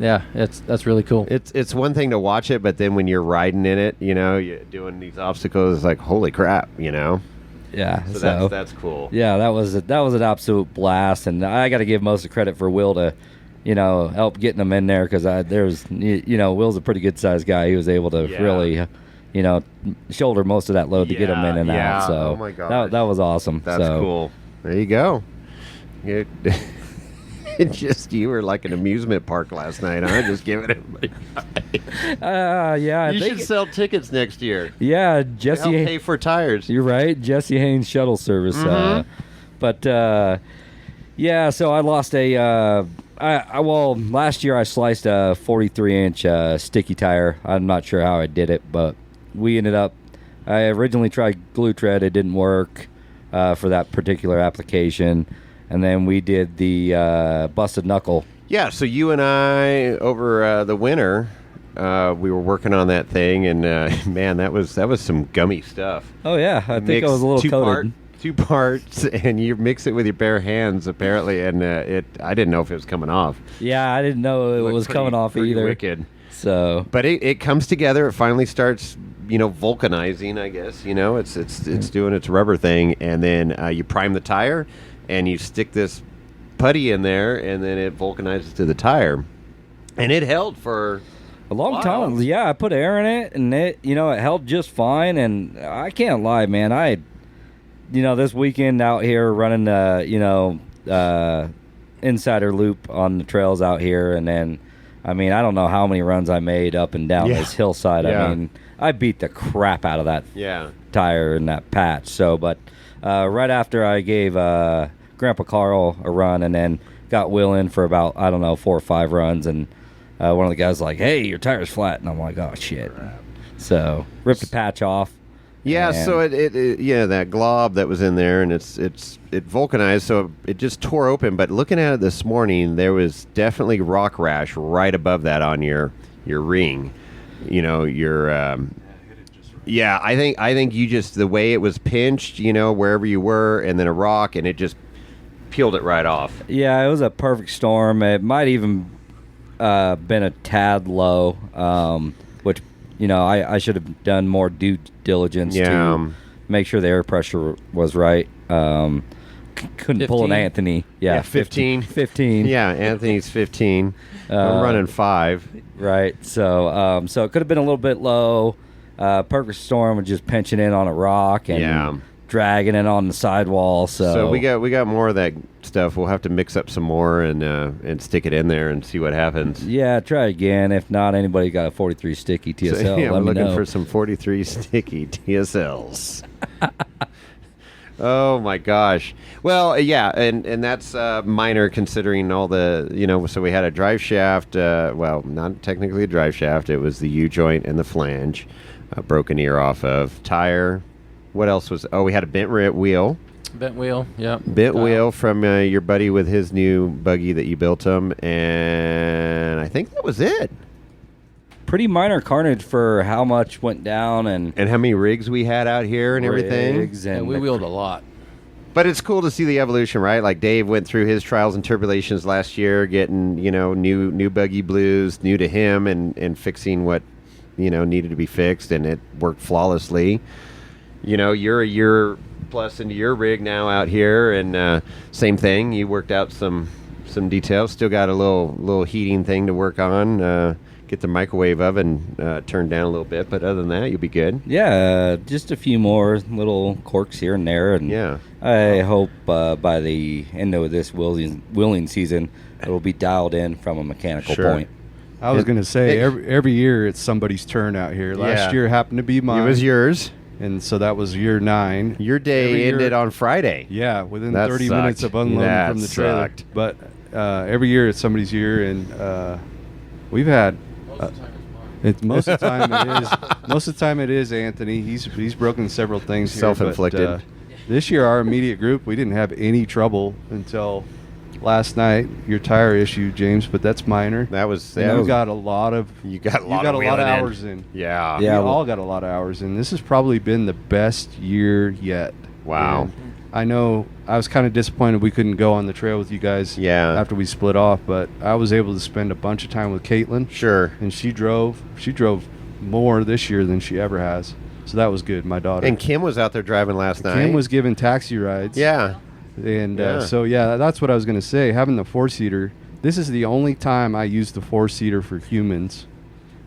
yeah, that's really cool. It's one thing to watch it, but then when you're riding in it, you're doing these obstacles, it's like, holy crap, Yeah, So that's cool. Yeah, that was an absolute blast, and I got to give most of the credit for Will to, help getting them in there, because Will's a pretty good sized guy. He was able to really, shoulder most of that load to get them in and out. So oh my gosh. that was awesome. That's So, cool. There you go. You were like an amusement park last night, huh? Just giving it. Yeah, You should sell tickets next year. Yeah, To help Jesse. pay for tires. You're right, Jesse Haynes shuttle service. But yeah, so I lost last year I sliced a 43-inch sticky tire. I'm not sure how I did it, but we ended up. I originally tried glue tread. It didn't work for that particular application, and then we did the busted knuckle. Yeah, so you and I over the winter, we were working on that thing, and man, that was some gummy stuff. Oh yeah, I think I was a little coated. Two parts, and you mix it with your bare hands apparently, and I didn't know if it was coming off. Yeah, I didn't know it Looked was coming off pretty either. Wicked. So, But it comes together. It finally starts, vulcanizing. I guess it's doing its rubber thing, and then you prime the tire, and you stick this putty in there, and then it vulcanizes to the tire, and it held for a long time. Yeah, I put air in it, and it held just fine. And I can't lie, man. This weekend out here running, insider loop on the trails out here, and then, I mean, I don't know how many runs I made up and down this hillside. Yeah. I mean, I beat the crap out of that Yeah. tire in that patch. So, but right after I gave Grandpa Carl a run, and then got Will in for about, I don't know, 4 or 5 runs, and one of the guys was like, "Hey, your tire's flat," and I'm like, "Oh shit!" So ripped the patch off. Yeah, and- so it that glob that was in there, and it vulcanized, so it just tore open. But looking at it this morning, there was definitely rock rash right above that on your ring. You know, yeah, I think you just, the way it was pinched, you know, wherever you were, and then a rock, and it just peeled it right off. Yeah, it was a perfect storm. It might even been a tad low, which, you know, I should have done more due diligence to make sure the air pressure was right. Couldn't pull an 15? Anthony. Yeah, 15. 15. Yeah, Anthony's 15. I'm running 5. Right. So so it could have been a little bit low. Perfect storm was just pinching in on a rock and dragging it on the sidewall. So we got more of that stuff. We'll have to mix up some more and stick it in there and see what happens. yeah, try again. If not, anybody got a 43 sticky TSL? So, yeah, let we're me looking know. for some 43 sticky TSLs. Oh my gosh. Well, yeah, and that's minor considering all the, you know, so we had a drive shaft, well, not technically a drive shaft, it was the U-joint and the flange, broken ear off of, tire. What else was, we had a bent wheel. Bent wheel, yep. Bent wheel from your buddy with his new buggy that you built him, and I think that was it. Pretty minor carnage for how much went down and And how many rigs we had out here and everything. rigs And we wheeled a lot. But it's cool to see the evolution, right? Like Dave went through his trials and tribulations last year, getting, you know, new buggy blues, new to him, and fixing what, you know, needed to be fixed, and it worked flawlessly. You know, you're a year plus into your rig now out here, and same thing. You worked out some details. Still got a little heating thing to work on. Get the microwave oven turned down a little bit, but other than that, you'll be good. Yeah, just a few more little corks here and there, and Yeah. I hope by the end of this wheeling season, it will be dialed in from a mechanical Sure. point. I was going to say, every year it's somebody's turn out here. Last Yeah. year happened to be mine. It was yours. And so that was year 9. Your day Every year- ended on Friday. Yeah, within That 30 sucked. minutes of unloading That from the trailer. sucked. But every year it's somebody's year, and we've had. Most of the time it is. Most of the time it is Anthony. He's broken several things. here, but, Self-inflicted. this year, our immediate group, we didn't have any trouble until last night. Your tire issue, James, but that's minor. That was. And that you was- got a lot of. You got a you lot got of a lot of wheeling in. hours in. Yeah. Yeah. We all got a lot of hours in. This has probably been the best year yet. Wow. And I know I was kind of disappointed we couldn't go on the trail with you guys Yeah. after we split off, but I was able to spend a bunch of time with Caitlin, Sure. and she drove more this year than she ever has. So that was good, my daughter. And Kim was out there driving last night. Kim was giving taxi rides. Yeah. And Yeah. so, yeah, that's what I was going to say. Having the 4-seater, this is the only time I use the 4-seater for humans.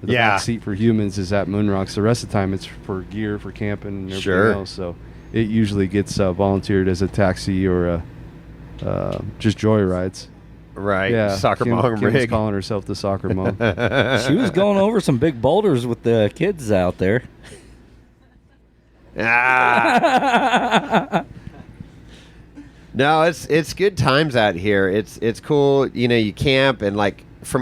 The Yeah. back seat for humans is at Moonrocks. The rest of the time it's for gear, for camping, and everything Sure. else. So it usually gets volunteered as a taxi or just joyrides. Right. Yeah, Soccer Kim, mom Kim's rig. calling herself the soccer mom. She was going over some big boulders with the kids out there. Ah. No, it's good times out here. It's cool. You know, you camp and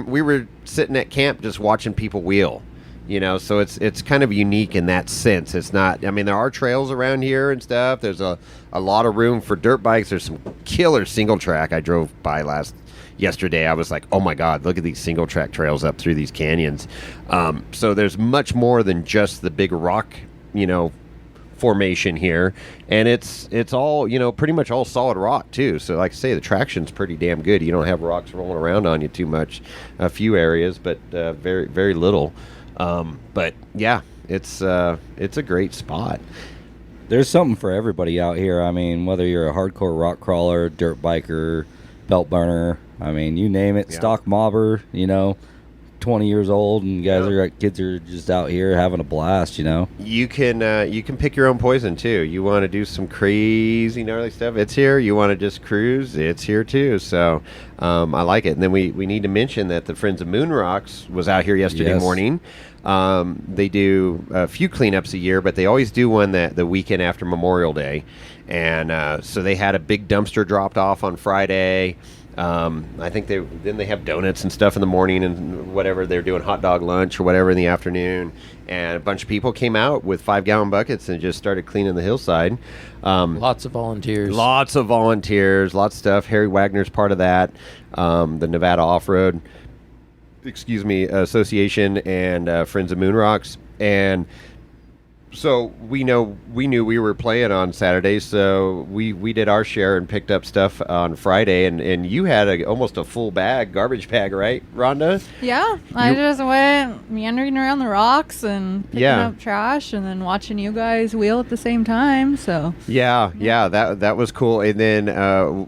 we were sitting at camp just watching people wheel. You know, so it's kind of unique in that sense. It's not. I mean, there are trails around here and stuff. There's a lot of room for dirt bikes. There's some killer single track. I drove by yesterday. I was like, oh my God, look at these single track trails up through these canyons. So there's much more than just the big rock, you know, formation here, and it's all, you know, pretty much all solid rock too. So like I say, the traction's pretty damn good. You don't have rocks rolling around on you too much. A few areas, but very, very little. But yeah, it's a great spot. There's something for everybody out here. I mean, whether you're a hardcore rock crawler, dirt biker, belt burner, I mean, you name it, Yeah. stock mobber, you know, 20 years old, and kids are just out here having a blast. You can pick your own poison too. You want to do some crazy gnarly stuff, it's here. You want to just cruise, it's here too. So I like it. And then we need to mention that the Friends of Moonrocks was out here yesterday morning. They do a few cleanups a year, but they always do one the weekend after Memorial Day. And so they had a big dumpster dropped off on Friday. I think they have donuts and stuff in the morning and whatever. They're doing hot dog lunch or whatever in the afternoon. And a bunch of people came out with 5-gallon buckets and just started cleaning the hillside. Lots of volunteers. Lots of stuff. Harry Wagner's part of that. The Nevada Off-Road Association and Friends of Moonrocks. And so we knew we were playing on Saturday, so we did our share and picked up stuff on Friday, and you had almost a full garbage bag, right, Rhonda? Yeah, I just went meandering around the rocks and picking up trash, and then watching you guys wheel at the same time. So yeah, that was cool. And then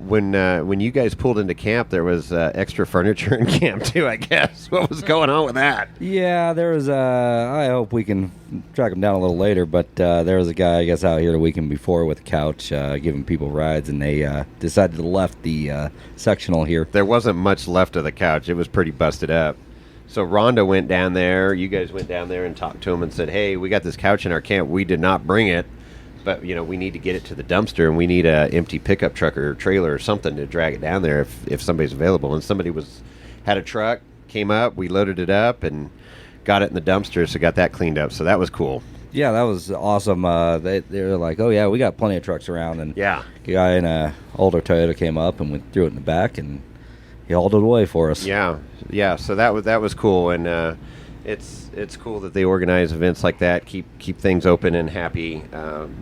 when you guys pulled into camp, there was extra furniture in camp too, I guess. What was going on with that? Yeah, there was. I hope we can track him down a little later, but there was a guy, I guess, out here the weekend before with a couch giving people rides, and they decided to left the sectional here. There wasn't much left of the couch. It was pretty busted up. So Rhonda went down there. You guys went down there and talked to him and said, hey, we got this couch in our camp. We did not bring it, but we need to get it to the dumpster, and we need an empty pickup truck or trailer or something to drag it down there if somebody's available. And somebody had a truck, came up, we loaded it up, and got it in the dumpster, so got that cleaned up. So that was cool. Yeah, that was awesome. They were like, oh, yeah, we got plenty of trucks around. And a guy in an older Toyota came up and we threw it in the back, and he hauled it away for us. Yeah. So that was cool. And it's cool that they organize events like that, keep things open and happy.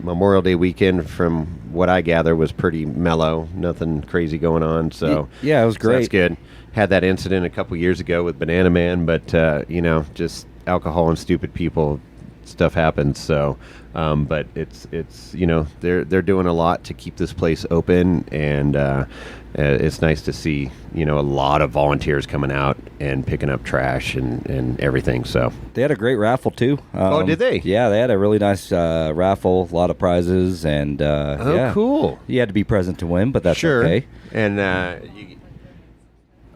Memorial Day weekend, from what I gather, was pretty mellow. Nothing crazy going on. So yeah, it was great. So that's good. Had that incident a couple years ago with Banana Man, but just alcohol and stupid people, stuff happens. So but it's they're doing a lot to keep this place open, and it's nice to see a lot of volunteers coming out and picking up trash and everything. So they had a great raffle too. Did they? Yeah, they had a really nice raffle, a lot of prizes, and cool. You had to be present to win, but that's sure. okay. And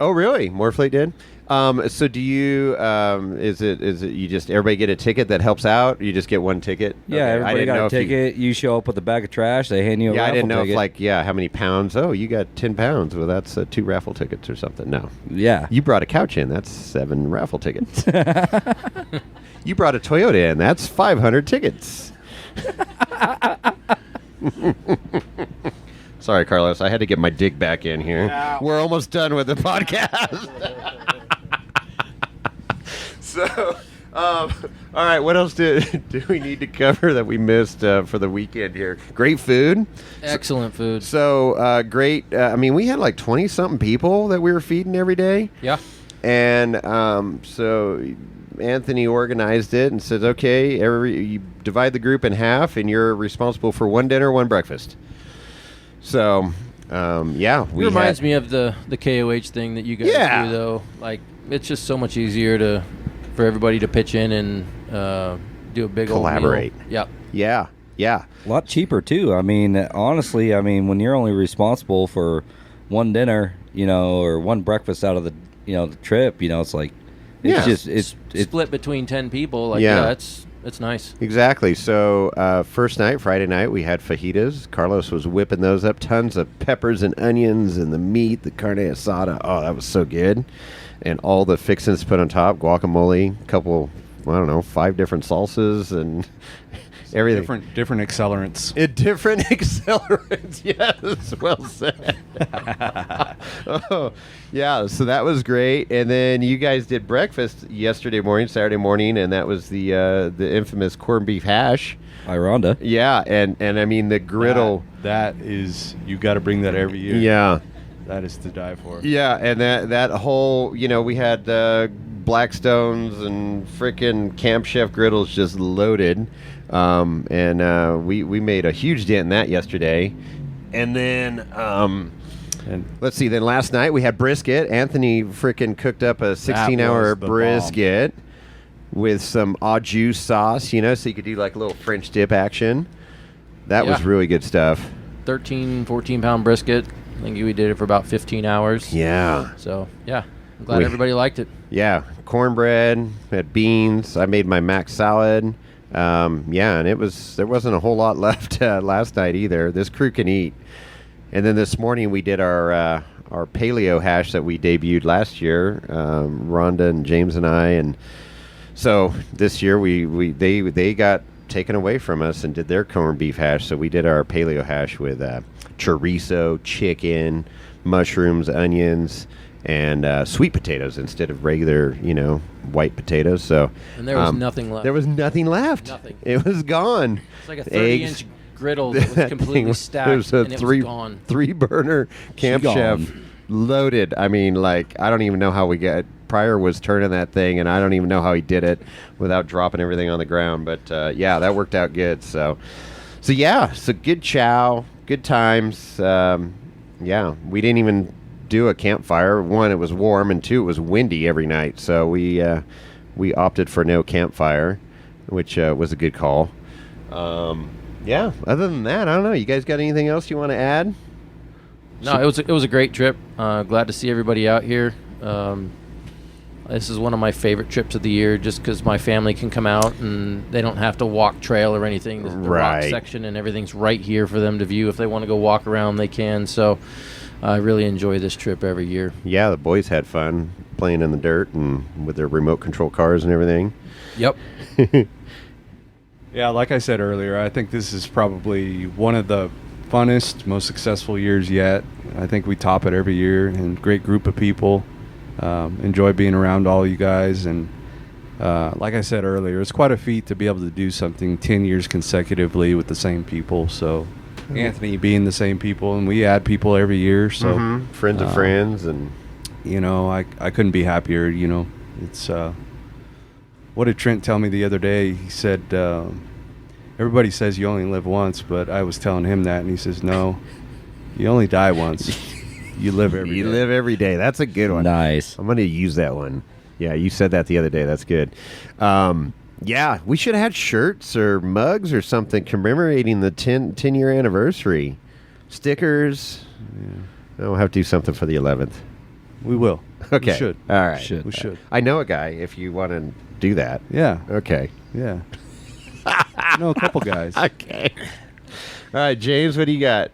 oh, really? Morflate did? So do you, is it you just, everybody get a ticket that helps out? You just get one ticket? Yeah, Okay. everybody got a ticket. You show up with a bag of trash. They hand you a raffle ticket. I didn't know if how many pounds? Oh, you got 10 pounds. Well, that's 2 raffle tickets or something. No. Yeah. You brought a couch in. That's 7 raffle tickets. You brought a Toyota in. That's 500 tickets. Sorry, Carlos. I had to get my dig back in here. Ow. We're almost done with the podcast. So, all right. What else do we need to cover that we missed for the weekend here? Great food. Excellent food. So, great. We had like 20-something people that we were feeding every day. Yeah. And so Anthony organized it and says, okay, you divide the group in half, and you're responsible for one dinner, one breakfast. So, it reminds me of the KOH thing that you guys do, though. Like, it's just so much easier for everybody to pitch in and do a big collaborate. Old meal. Yeah. A lot cheaper too. Honestly, when you're only responsible for one dinner, or one breakfast out of the the trip, it's like it's split between 10 people. Like, it's nice. Exactly. So first night, Friday night, we had fajitas. Carlos was whipping those up. Tons of peppers and onions and the meat, the carne asada. Oh, that was so good. And all the fixings put on top, guacamole, couple, 5 different salsas and everything. Different accelerants. Different accelerants, yes. Well said. Oh, yeah, so that was great. And then you guys did breakfast Saturday morning, and that was the infamous corned beef hash. Rhonda. Yeah, and the griddle. That is, you got to bring that every year. Yeah. That is to die for. Yeah, and that whole, we had Blackstones and frickin' Camp Chef griddles just loaded. And we made a huge dent in that yesterday. And then And Let's see. Then last night we had brisket. Anthony freaking cooked up a 16-hour was the brisket with some au jus sauce, you know, so you could do like a little French dip action. That was Yeah. really good stuff. 13, 14-pound brisket. I think we did it for about 15 hours. Yeah. So, yeah. I'm glad everybody liked it. Yeah. Cornbread, had beans. I made my mac salad. And there wasn't a whole lot left last night either. This crew can eat. And then this morning we did our paleo hash that we debuted last year, Rhonda and James and I, and so this year they got taken away from us and did their corned beef hash. So we did our paleo hash with chorizo, chicken, mushrooms, onions, and sweet potatoes instead of regular, white potatoes. So And there was nothing left. There was nothing left. Nothing. It was gone. It's like a 30-inch griddle that was completely stacked, There's a and it was gone. 3-burner Camp Gone. Chef loaded. I mean, like, I don't even know how we got. Pryor was turning that thing, and I don't even know how he did it without dropping everything on the ground. But that worked out good. So good chow, good times. We didn't even do a campfire. One, it was warm, and two, it was windy every night. So we opted for no campfire, which was a good call. Other than that, I don't know. You guys got anything else you want to add? No, it was a great trip. Glad to see everybody out here. This is one of my favorite trips of the year, just because my family can come out and they don't have to walk trail or anything. The rock section and everything's right here for them to view. If they want to go walk around, they can. So I really enjoy this trip every year. Yeah, the boys had fun playing in the dirt and with their remote control cars and everything. Yep. Yeah, like I said earlier, I think this is probably one of the funnest, most successful years yet. I think we top it every year, and great group of people. Enjoy being around all you guys, and like I said earlier, it's quite a feat to be able to do something 10 years consecutively with the same people. So Anthony being the same people, and we add people every year. So friends of friends, and I couldn't be happier. It's what did Trent tell me the other day? He said, everybody says you only live once, but I was telling him that, and he says, no, you only die once. You live every day. You live every day. That's a good one. Nice. I'm going to use that one. Yeah, you said that the other day. That's good. We should have had shirts or mugs or something commemorating the 10-year anniversary. Stickers. Yeah. We'll have to do something for the 11th. We will. Okay. We should. All right. We should. I know a guy if you want to do that. Yeah. Okay. Yeah. I know a couple guys. Okay. All right, James, what do you got?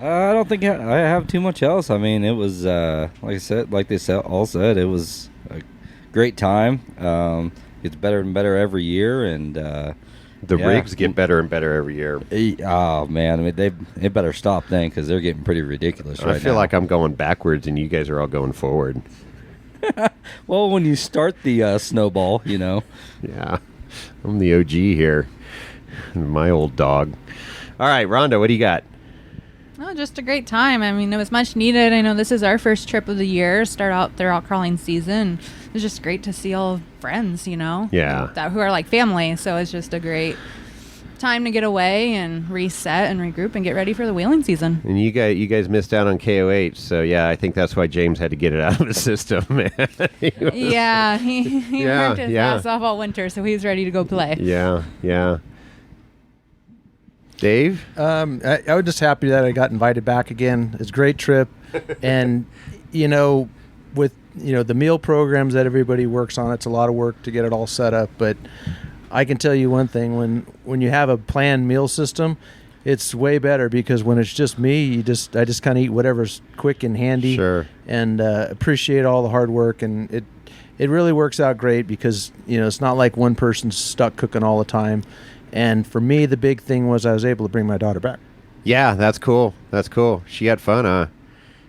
I don't think I have too much else. I mean, it was like they all said, it was a great time. It's better and better every year, and the rigs get better and better every year. Oh man, I mean they better stop then, because they're getting pretty ridiculous right now. I feel like I'm going backwards, and you guys are all going forward. Well, when you start the snowball, Yeah, I'm the OG here. My old dog. All right, Rhonda, what do you got? Oh, just a great time. I mean, it was much needed. I know this is our first trip of the year, start out their out crawling season. It was just great to see all friends, Yeah. who are like family. So it's just a great time to get away and reset and regroup and get ready for the wheeling season. And you guys missed out on KOH, so yeah, I think that's why James had to get it out of the system, man. He worked his ass off all winter, so he's ready to go play. Yeah. Dave? I was just happy that I got invited back again. It's a great trip. And, with, the meal programs that everybody works on, it's a lot of work to get it all set up. But I can tell you one thing, when you have a planned meal system, it's way better, because when it's just me, I just kind of eat whatever's quick and handy. Sure. And appreciate all the hard work. And it really works out great, because, it's not like one person's stuck cooking all the time. And for me, the big thing was I was able to bring my daughter back. Yeah, that's cool. She had fun, huh?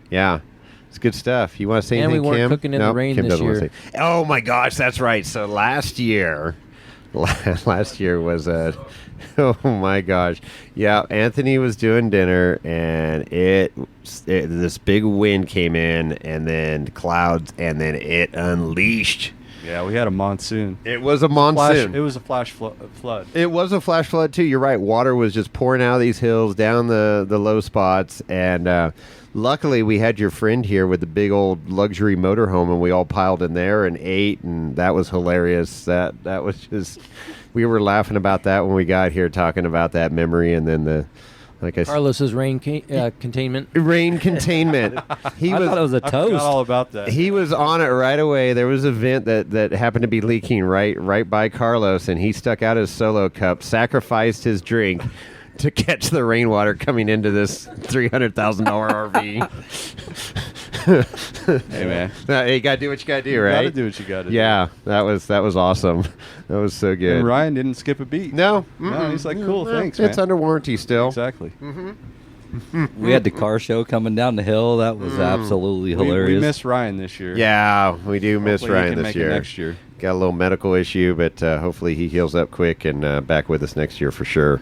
Yeah. It's good stuff. You want to say And anything, we weren't Kim? cooking in the rain Kim this doesn't wanna year. say. Oh, my gosh, that's right. So last year was oh, my gosh. Yeah, Anthony was doing dinner, and this big wind came in, and then clouds, and then it unleashed. Yeah, we had a monsoon. It was a monsoon. It was a flash flood. It was a flash flood too. You're right. Water was just pouring out of these hills down the low spots, and luckily we had your friend here with the big old luxury motorhome, and we all piled in there and ate, and that was hilarious. That was just, we were laughing about that when we got here, talking about that memory, and then Carlos's rain containment. Rain containment. I thought it was a I toast. forgot all about that. He was on it right away. There was a vent that happened to be leaking right by Carlos, and he stuck out his solo cup, sacrificed his drink to catch the rainwater coming into this $300,000 RV. Hey, man. You gotta do what you gotta do, You right? gotta do what you gotta do. Yeah, that was awesome. That was so good. And Ryan didn't skip a beat. No, No, he's like, cool, thanks, man. It's under warranty still. Exactly. We had the car show coming down the hill. That was absolutely hilarious. We miss Ryan this year. Yeah, we do miss Hopefully he Ryan can this make it year. next year. Got a little medical issue, but hopefully he heals up quick and back with us next year for sure.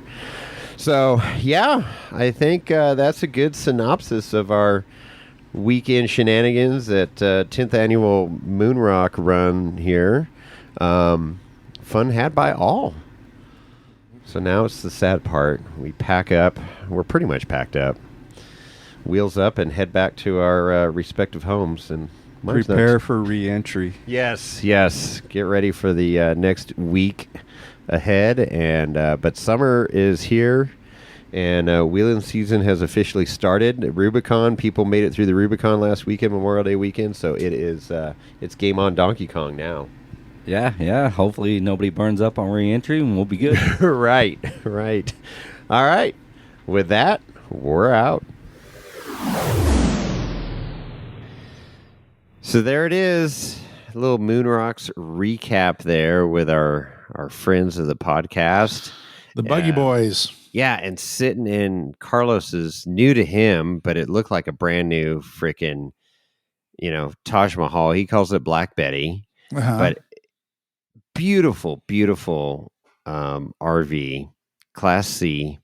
So, yeah, I think that's a good synopsis of our weekend shenanigans at 10th annual Moonrock run here. Fun had by all. So now it's the sad part. We pack up. We're pretty much packed up. Wheels up and head back to our respective homes. And mine's Prepare next. for re-entry. Yes. Get ready for the next week ahead. And but summer is here, and wheeling season has officially started. Rubicon, people made it through the Rubicon last weekend, Memorial Day weekend. So it is it's game on Donkey Kong now. Yeah. Hopefully nobody burns up on re-entry and we'll be good. Right. All right. With that, we're out. So there it is. A little Moonrocks recap there with our friends of the podcast. The Buggy Boys. Yeah, and sitting in Carlos's, new to him, but it looked like a brand new freaking, Taj Mahal. He calls it Black Betty. Uh-huh. But beautiful RV, Class C.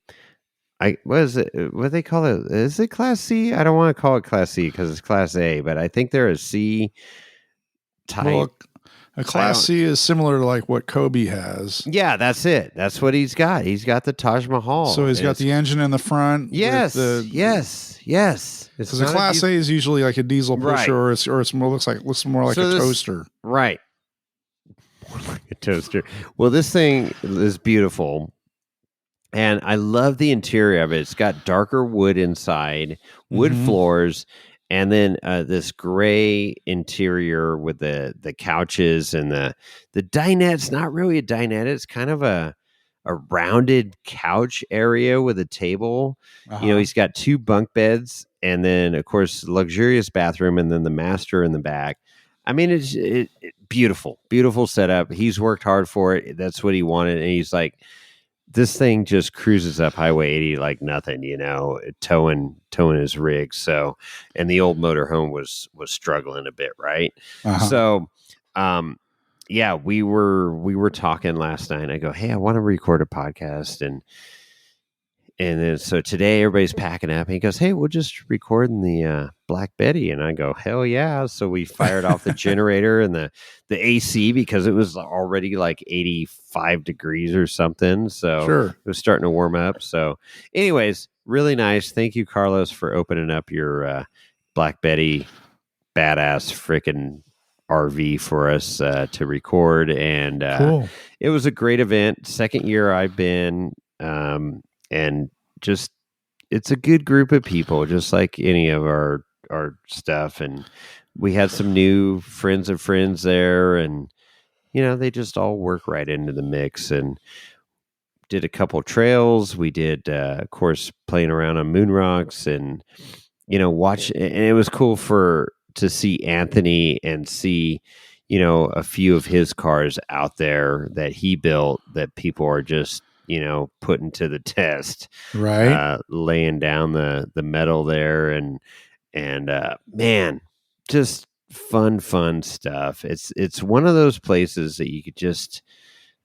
What is it? What do they call it? Is it Class C? I don't want to call it Class C because it's Class A, but I think they're a C type. Well, a Class C is similar to like what Kobe has. Yeah, that's it. That's what he's got. He's got the Taj Mahal. So he's got the engine in the front. Yes. Yes. Because a not Class A is usually like a diesel pusher, Right. or it's more looks more like So a this- toaster. Right. More like a toaster. Well, this thing is beautiful. And I love the interior of it. It's got darker wood inside, wood Mhm. floors, and then this gray interior with the couches and the dinette. It's not really a dinette. It's kind of a rounded couch area with a table. Uh-huh. He's got 2 bunk beds, and then, of course, luxurious bathroom, and then the master in the back. I mean, it's beautiful setup. He's worked hard for it. That's what he wanted. And he's like, this thing just cruises up Highway 80 like nothing, towing his rig. So, and the old motorhome was struggling a bit, right? Uh-huh. So, yeah, we were talking last night. I go, hey, I want to record a podcast, and then so today everybody's packing up. And he goes, hey, we'll just record in the Black Betty. And I go, hell yeah! So we fired off the generator and the AC because it was already like 85 degrees or something. So Sure. it was starting to warm up. So, anyways, really nice. Thank you, Carlos, for opening up your Black Betty badass freaking RV for us to record. And Cool. it was a great event. Second year I've been. And just, it's a good group of people, just like any of our stuff. And we had some new friends of friends there, and, they just all work right into the mix, and did a couple trails. We did, of course, playing around on Moonrocks and, watch. And it was cool to see Anthony and see, a few of his cars out there that he built that people are just, putting to the test, Right. laying down the metal there, and man, just fun stuff. It's one of those places that you could just,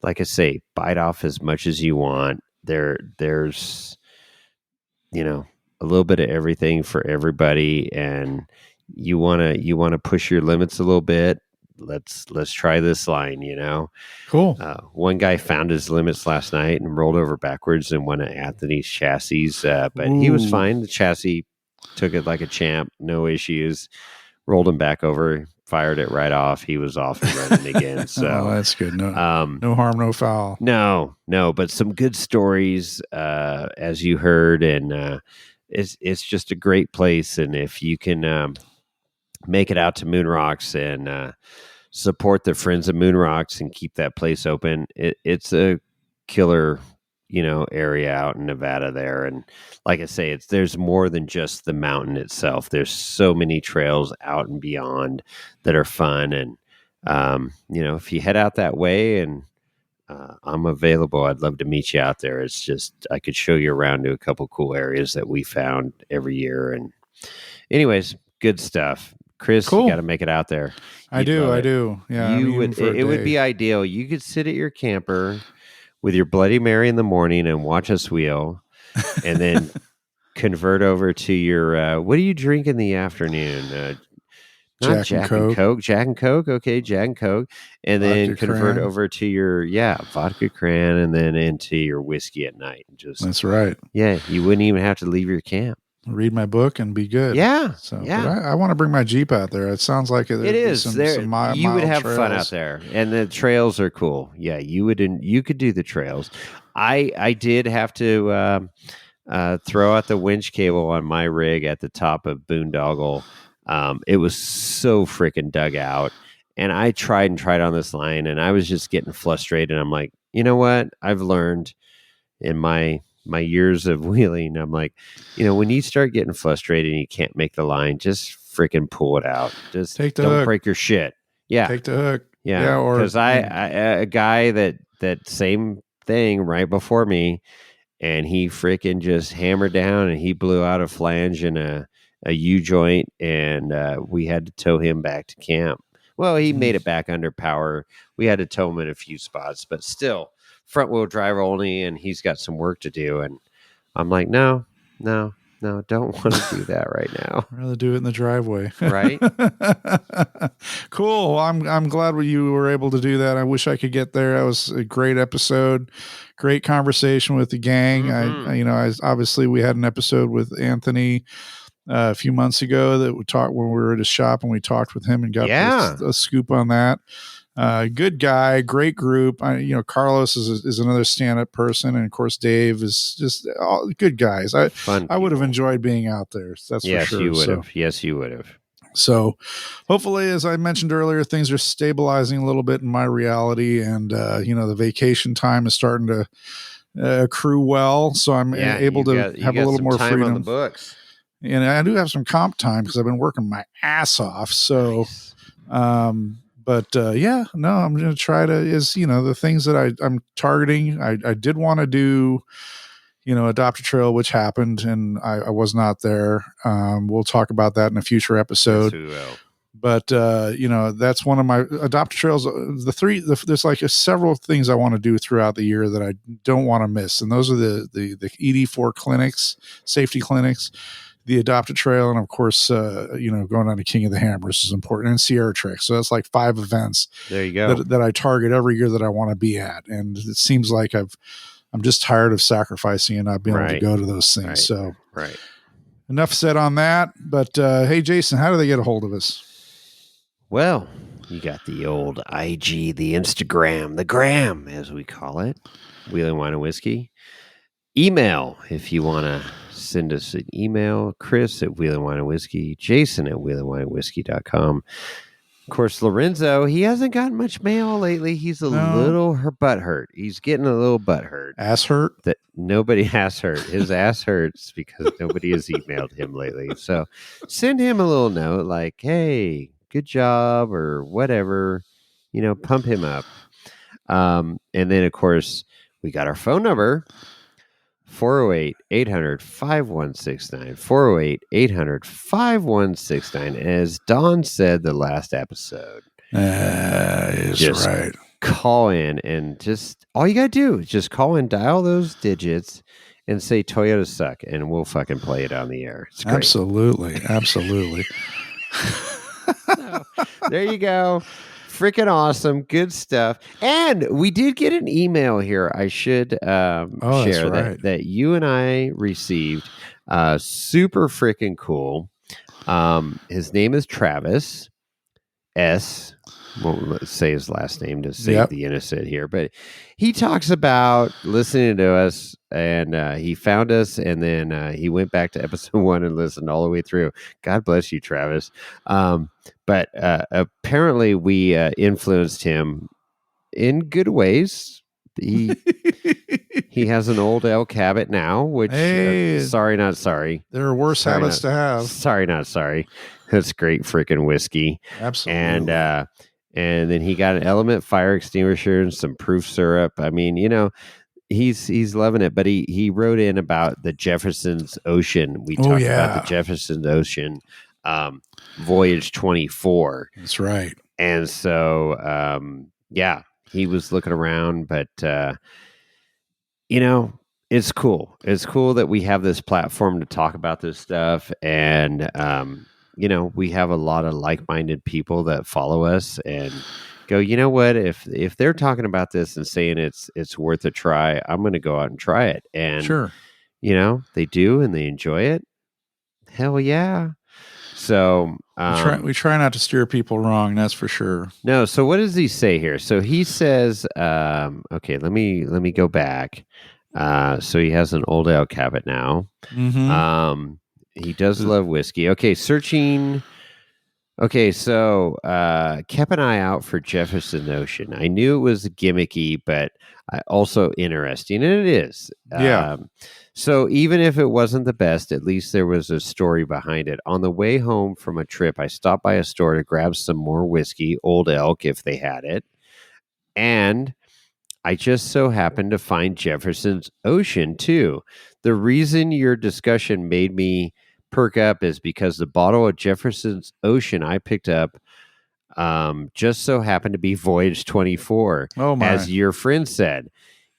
like I say, bite off as much as you want. There's a little bit of everything for everybody, and you want to push your limits a little bit. let's try this line, Cool. One guy found his limits last night and rolled over backwards in one of Anthony's chassis, but he was Ooh. fine. The chassis took it like a champ, no issues. Rolled him back over, fired it right off. He was off and running again. So that's good. No harm, no foul. No, but some good stories, as you heard, and it's just a great place. And if you can make it out to Moonrocks and support the friends of Moonrocks and keep that place open, it's a killer, area out in Nevada there. And like I say, there's more than just the mountain itself. There's so many trails out and beyond that are fun. And, if you head out that way and I'm available, I'd love to meet you out there. It's just, I could show you around to a couple cool areas that we found every year. And anyways, good stuff. Chris, Cool. You got to make it out there. I do. Yeah. It would be ideal. You could sit at your camper with your Bloody Mary in the morning and watch us wheel, and then convert over to your, what do you drink in the afternoon? Not Jack and Coke. Jack and Coke. Okay. Jack and Coke. And then Vodka convert cran. over to your, vodka cran, and then into your whiskey at night. That's right. Yeah. You wouldn't even have to leave your camp. Read my book and be good. Yeah. So, yeah. But I want to bring my Jeep out there. It sounds like It is. Some you would have trails. fun out there, and the trails are cool. Yeah, you could do the trails. I did have to throw out the winch cable on my rig at the top of Boondoggle. It was so freaking dug out, and I tried on this line, and I was just getting frustrated. I'm like, you know what? I've learned in my years of wheeling, I'm like, when you start getting frustrated and you can't make the line, just freaking pull it out. Just Take the don't hook. break your shit. Yeah. Take the hook. Yeah. Or because a guy that same thing right before me, and he freaking just hammered down and he blew out a flange and a U joint, and we had to tow him back to camp. Well, he made it back under power. We had to tow him in a few spots, but still front wheel drive only, and he's got some work to do. And I'm like, no, don't want to do that right now. I'd rather do it in the driveway. Right. Cool. I'm glad you were able to do that. I wish I could get there. That was a great episode. Great conversation with the gang. Mm-hmm. Obviously we had an episode with Anthony a few months ago that we talked when we were at his shop, and we talked with him and got a scoop on that. Good guy, great group. Carlos is another stand-up person, and of course Dave is just all good guys. I would have enjoyed being out there. That's for sure. You would have. Yes, you would have. So hopefully, as I mentioned earlier, things are stabilizing a little bit in my reality, and the vacation time is starting to accrue well. So I'm able to have a little more freedom on the books. And I do have some comp time because I've been working my ass off. So, nice. I'm going to try to, the things that I'm targeting. I did want to do, Adopt a Trail, which happened, and I was not there. We'll talk about that in a future episode. Yes, we will. But, that's one of my Adopt a Trails. There's like several things I want to do throughout the year that I don't want to miss. And those are the ED4 clinics, safety clinics, the Adopt a Trail, and of course, going on to King of the Hammers is important, and Sierra Trek. So that's like 5 events. There you go. That I target every year that I want to be at, and it seems like I'm just tired of sacrificing and not being able to go to those things. Right. So, right. Enough said on that. But hey, Jason, how do they get a hold of us? Well, you got the old IG, the Instagram, the gram, as we call it, Wheeling Wine and Whiskey. Email if you want to send us an email, Chris at Wheeling Wine and Whiskey, Jason at wheelingwineandwhiskey.com. Of course, Lorenzo, he hasn't gotten much mail lately. He's a little butt hurt. He's getting a little butt hurt. Ass hurt? That nobody has hurt. His ass hurts because nobody has emailed him lately. So send him a little note like, hey, good job or whatever, pump him up. And then, of course, we got our phone number, 408-800-5169, 408-800-5169. As Don said the last episode, is right. Call in and just, all you got to do is just call in, dial those digits, and say Toyota suck, and we'll fucking play it on the air. It's great. Absolutely. So, there you go. freaking awesome. Good stuff. And we did get an email here. I should share that you and I received. Super freaking cool. His name is Travis S. Won't let's say his last name to save the innocent here, but he talks about listening to us, and he found us, and then he went back to episode 1 and listened all the way through. God bless you, Travis. But apparently we influenced him in good ways. He has an old elk habit now, which sorry, not sorry. There are worse habits to have. Sorry, not sorry. That's great freaking whiskey. Absolutely. And then he got an Element fire extinguisher and some proof syrup. I mean, he's loving it. But he wrote in about the Jefferson's Ocean. We talked about the Jefferson's Ocean Voyage 24. That's right. And so, he was looking around, but it's cool. It's cool that we have this platform to talk about this stuff, and we have a lot of like-minded people that follow us and go, you know what? If they're talking about this and saying it's worth a try, I'm going to go out and try it. And sure, they do, and they enjoy it. Hell yeah! So we try not to steer people wrong. That's for sure. No. So what does he say here? So he says, okay, let me go back. So he has an old elk habit now. Mm-hmm. He does love whiskey. Okay, searching. Okay, so kept an eye out for Jefferson Ocean. I knew it was gimmicky, but also interesting, and it is. Yeah. So even if it wasn't the best, at least there was a story behind it. On the way home from a trip, I stopped by a store to grab some more whiskey, Old Elk, if they had it. And I just so happened to find Jefferson's Ocean, too. The reason your discussion made me perk up is because the bottle of Jefferson's Ocean I picked up just so happened to be Voyage 24. Oh, my. As your friend said.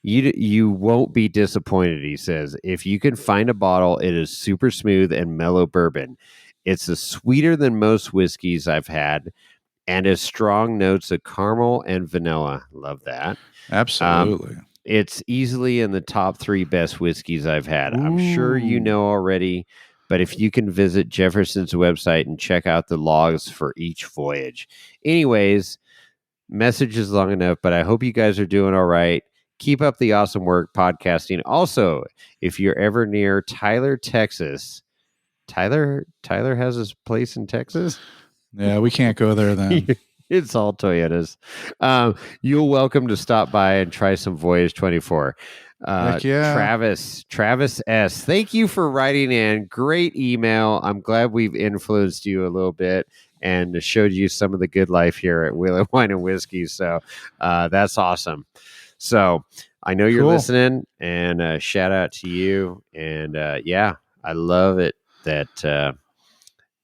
You won't be disappointed, he says. If you can find a bottle, it is super smooth and mellow bourbon. It's a sweeter than most whiskeys I've had, and has strong notes of caramel and vanilla. Love that. Absolutely. It's easily in the top 3 best whiskeys I've had. I'm sure you know already, but if you can visit Jefferson's website and check out the logs for each voyage. Anyways, message is long enough, but I hope you guys are doing all right. Keep up the awesome work podcasting. Also, if you're ever near Tyler, Texas, Tyler has his place in Texas. Yeah, we can't go there then. It's all Toyotas. You're welcome to stop by and try some Voyage 24. Heck yeah. Travis S. Thank you for writing in. Great email. I'm glad we've influenced you a little bit and showed you some of the good life here at Wheel of Wine and Whiskey. So that's awesome. So I know you're listening, and shout out to you. And I love it that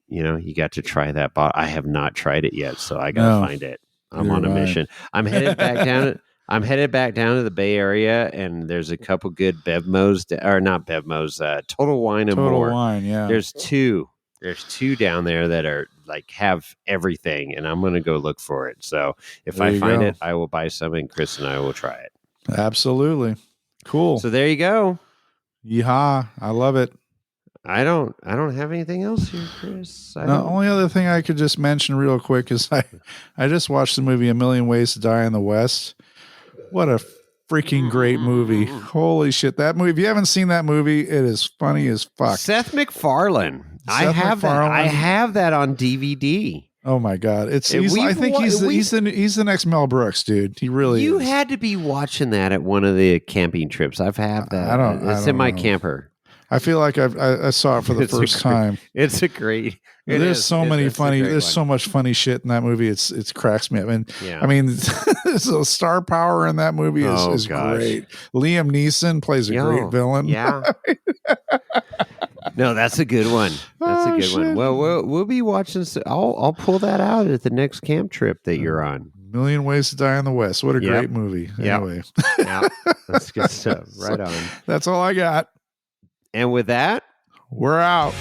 you got to try that bottle. I have not tried it yet, so I gotta find it. I'm on a mission. I'm headed back down. I'm headed back down to the Bay Area, and there's a couple good Bevmos, or not Bevmos, Total Wine and More. Total Wine, yeah. There's two down there that are like have everything, and I'm gonna go look for it. So if I find it, I will buy some, and Chris and I will try it. Absolutely. Cool. So there you go. Yeehaw. I love it. I don't have anything else here, Chris. The only other thing I could just mention real quick is I just watched the movie A Million Ways to Die in the West. What a freaking great movie. Holy shit. That movie, if you haven't seen that movie, it is funny as fuck. Seth MacFarlane. I have that on DVD. Oh my God. I think he's the next Mel Brooks, dude. He really You is. had to be watching that at one of the camping trips. I've had that. It's in my camper. I feel like I saw it for the first time. It's a great. There's so much funny shit in that movie. It cracks me up. And I mean, the star power in that movie is great. Liam Neeson plays a great villain. Yeah. No, that's a good one. That's a good one. Well, we'll be watching. I'll pull that out at the next camp trip that you're on. Million Ways to Die in the West. What a great movie. Anyway. Yeah. That's good stuff. Right on. That's all I got. And with that, we're out.